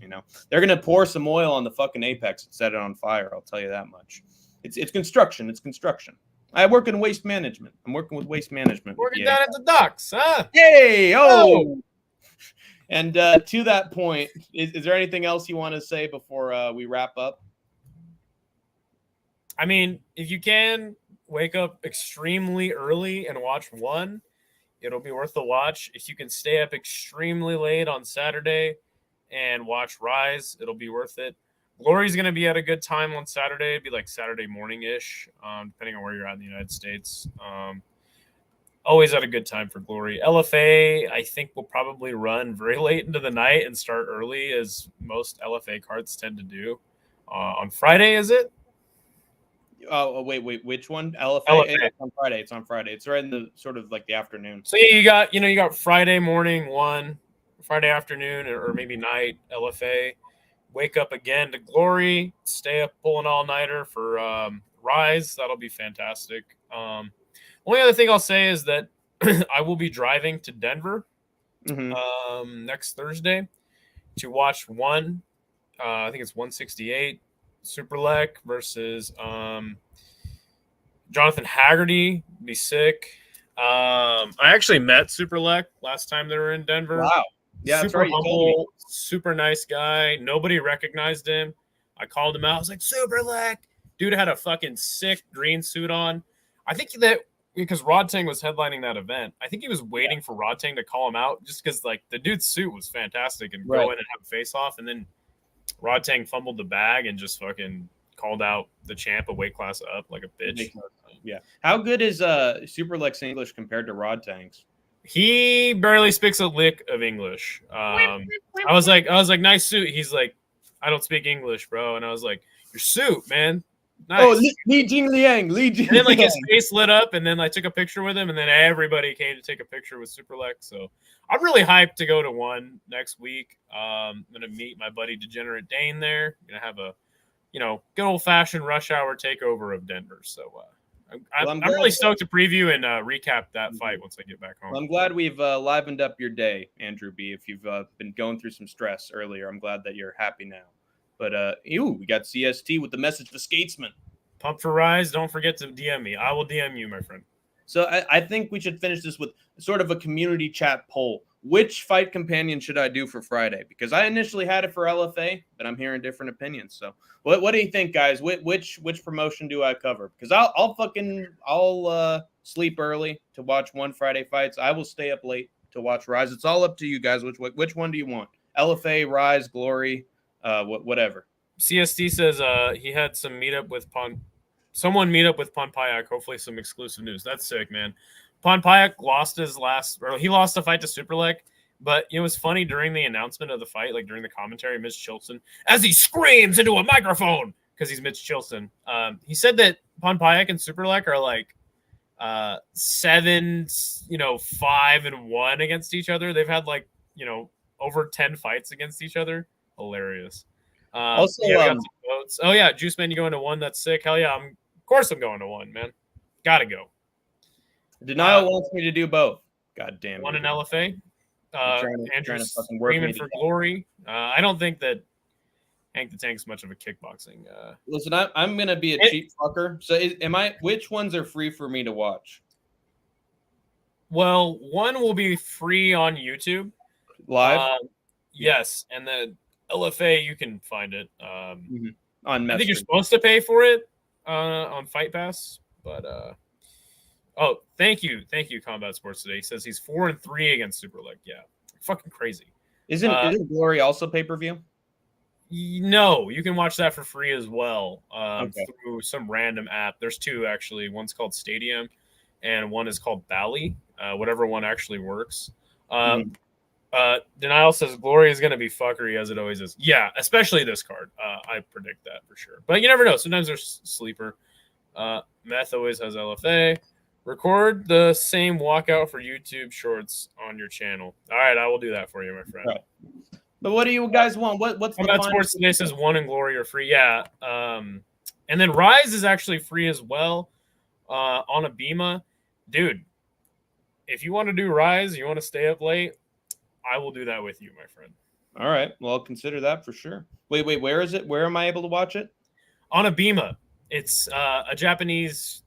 A: They're going to pour some oil on the fucking Apex and set it on fire. I'll tell you that much. It's construction. It's construction. I work in waste management. I'm working with waste management.
B: Working down at the docks, huh?
A: Yay! Oh! And to that point, is there anything else you want to say before we wrap up?
B: I mean, if you can wake up extremely early and watch one, it'll be worth the watch. If you can stay up extremely late on Saturday and watch Rise, it'll be worth it. Glory's going to be at a good time on Saturday. It'd be like Saturday morning-ish, depending on where you're at in the United States. Always at a good time for Glory. LFA, I think, will probably run very late into the night and start early, as most LFA cards tend to do. On Friday, is it?
A: Oh, wait, which one? LFA? It's on Friday. It's on Friday. It's right in the sort of like the afternoon.
B: So yeah, you got Friday morning one, Friday afternoon, or maybe night LFA. Wake up again to Glory. Stay up pulling all-nighter for Rise. That'll be fantastic. Only other thing I'll say is that I will be driving to Denver next Thursday to watch one. I think it's 168 Superlek versus Jonathan Haggerty. Be sick. I actually met Superlek last time they were in Denver.
A: Wow. Yeah,
B: super
A: that's right.
B: humble, super nice guy. Nobody recognized him. I called him out. I was like, Superlek. Dude had a fucking sick green suit on. I think that because Rod Tang was headlining that event, I think he was waiting for Rod Tang to call him out just because like the dude's suit was fantastic and go in and have a face off. And then Rod Tang fumbled the bag and just fucking called out the champ a weight class up like a bitch.
A: Yeah. How good is Superlek's English compared to Rod Tang's?
B: He barely speaks a lick of English. I was like, nice suit. He's like, I don't speak English, bro. And I was like, your suit, man. Nice.
A: Oh, Li Jing Liang.
B: And then like his face lit up, and then I took a picture with him, and then everybody came to take a picture with Superlek. So I'm really hyped to go to one next week. I'm gonna meet my buddy Degenerate Dane there. Gonna have a, good old fashioned rush hour takeover of Denver. So I'm really stoked to preview and recap that fight once I get back home.
A: Well, I'm glad we've livened up your day, Andrew B. If you've been going through some stress earlier, I'm glad that you're happy now. But, we got CST with the message for Skatesman.
B: Pump for Rise. Don't forget to DM me. I will DM you, my friend.
A: So I think we should finish this with sort of a community chat poll. Which fight companion should I do for Friday? Because I initially had it for LFA, but I'm hearing different opinions. So what do you think, guys? Which promotion do I cover? Because I'll sleep early to watch one Friday fights. I will stay up late to watch Rise. It's all up to you guys. Which one do you want? LFA, Rise, Glory, whatever.
B: CST says he had someone meet up with Ponpayak. Hopefully some exclusive news. That's sick, man. Ponpayak lost he lost the fight to Superlek, but it was funny during the announcement of the fight, like during the commentary, Mitch Chilson, as he screams into a microphone because he's Mitch Chilson. He said that Ponpayak and Superlek are like 7-5-1 against each other. They've had like over 10 fights against each other. Hilarious.
A: Also,
B: we got some votes. Oh yeah, Juice Man, you going to 1? That's sick. Hell yeah, of course I'm going to 1, man. Gotta go.
A: Denial wants me to do both. God damn it.
B: 1 in LFA. Andrew's
A: fucking work
B: screaming for Glory. I don't think that Hank the Tank's much of a kickboxing.
A: Listen, I'm gonna be a cheap fucker. So which ones are free for me to watch?
B: Well, 1 will be free on YouTube.
A: Live?
B: Yes, and the LFA you can find it.
A: On
B: I think you're supposed to pay for it on Fight Pass, but oh, thank you, Combat Sports Today. He says he's 4-3 against Superlek. Yeah, fucking crazy.
A: Isn't Glory also pay-per-view?
B: No, you can watch that for free as well
A: through
B: some random app. There's 2 actually. One's called Stadium, and one is called Bally. Whatever one actually works. Denial says Glory is going to be fuckery as it always is. Yeah, especially this card. I predict that for sure. But you never know. Sometimes there's sleeper. Meth always has LFA. Record the same walkout for YouTube Shorts on your channel. All right, I will do that for you, my friend.
A: Right. But what do you guys want? What's the
B: Combat Sports Today says 1 and Glory are free. Yeah. And then Rise is actually free as well on a Bima. Dude, if you want to do Rise, you want to stay up late, I will do that with you, my friend.
A: All right. Well, I'll consider that for sure. Wait, where is it? Where am I able to watch it?
B: On a Bima. It's a Japanese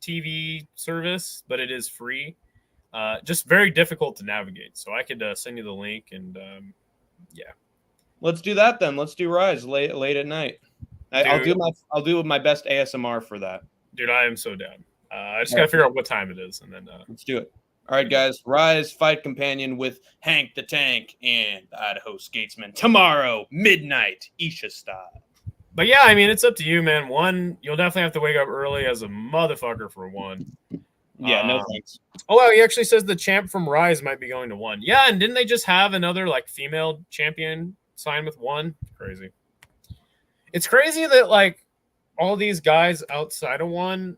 B: TV service, but it is free. Just very difficult to navigate. So I could send you the link and yeah.
A: Let's do that then. Let's do Rise late at night. I'll do my best ASMR for that.
B: Dude, I am so down. I just got to figure out what time it is, and then
A: let's do it. All right, guys. Rise Fight Companion with Hank the Tank and the Idaho Skatesman tomorrow, midnight, Isha style.
B: But yeah, I mean, it's up to you, man. 1, you'll definitely have to wake up early as a motherfucker for 1.
A: Yeah, no thanks.
B: Oh, wow, he actually says the champ from Rise might be going to 1. Yeah, and didn't they just have another like female champion sign with 1? Crazy. It's crazy that like all these guys outside of 1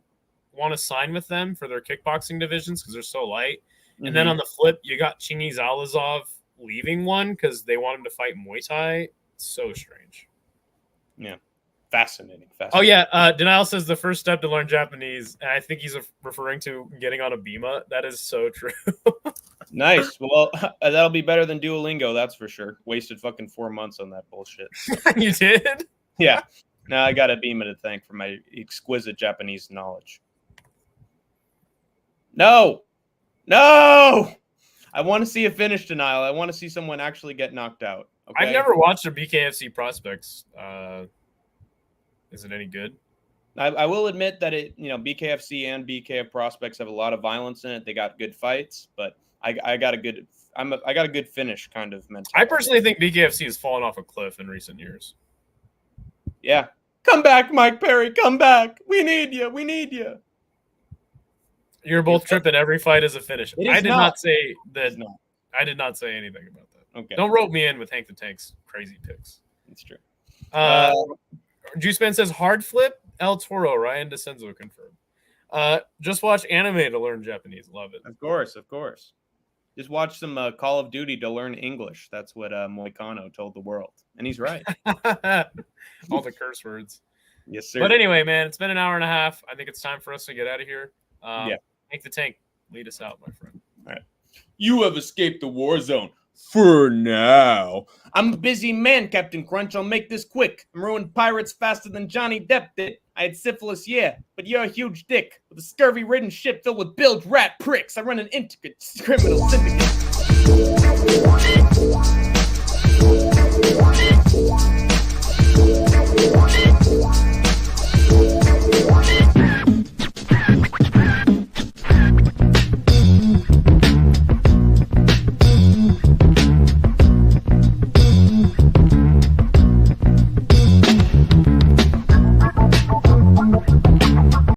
B: want to sign with them for their kickboxing divisions because they're so light. Mm-hmm. And then on the flip, you got Chingiz Alazov leaving 1 because they want him to fight Muay Thai. It's so strange.
A: Yeah. Fascinating.
B: Oh, yeah. Denial says the first step to learn Japanese, and I think he's referring to getting on a Bima. That is so true.
A: Nice. Well, that'll be better than Duolingo, that's for sure. Wasted fucking 4 months on that bullshit.
B: You did?
A: Yeah. Now I got a Bima to thank for my exquisite Japanese knowledge. No. I want to see a finish, Denial. I want to see someone actually get knocked out. Okay?
B: I've never watched a BKFC Prospects. Is it any good?
A: I will admit that BKFC and BKF Prospects have a lot of violence in it. They got good fights, but I got a good finish kind of mentality.
B: I personally think BKFC has fallen off a cliff in recent years.
A: Yeah. Come back, Mike Perry. Come back. We need you.
B: You're both tripping. Every fight is a finish. I did not say that. I did not say anything about that.
A: Okay.
B: Don't rope me in with Hank the Tank's crazy picks.
A: That's true.
B: Juice Man says hard flip El Toro. Ryan DeCenzo confirmed. Just watch anime to learn Japanese. Love it.
A: Of course. Just watch some Call of Duty to learn English. That's what Moicano told the world, and he's right.
B: All the curse words.
A: Yes, sir.
B: But anyway, man, it's been an hour and a half. I think it's time for us to get out of here.
A: Yeah.
B: Hank the Tank, lead us out, my friend.
A: All right. You have escaped the war zone. For now. I'm a busy man, Captain Crunch. I'll make this quick. I'm ruining pirates faster than Johnny Depp did. I had syphilis, yeah, but you're a huge dick. With a scurvy-ridden ship filled with bilge rat pricks. I run an intricate criminal syndicate.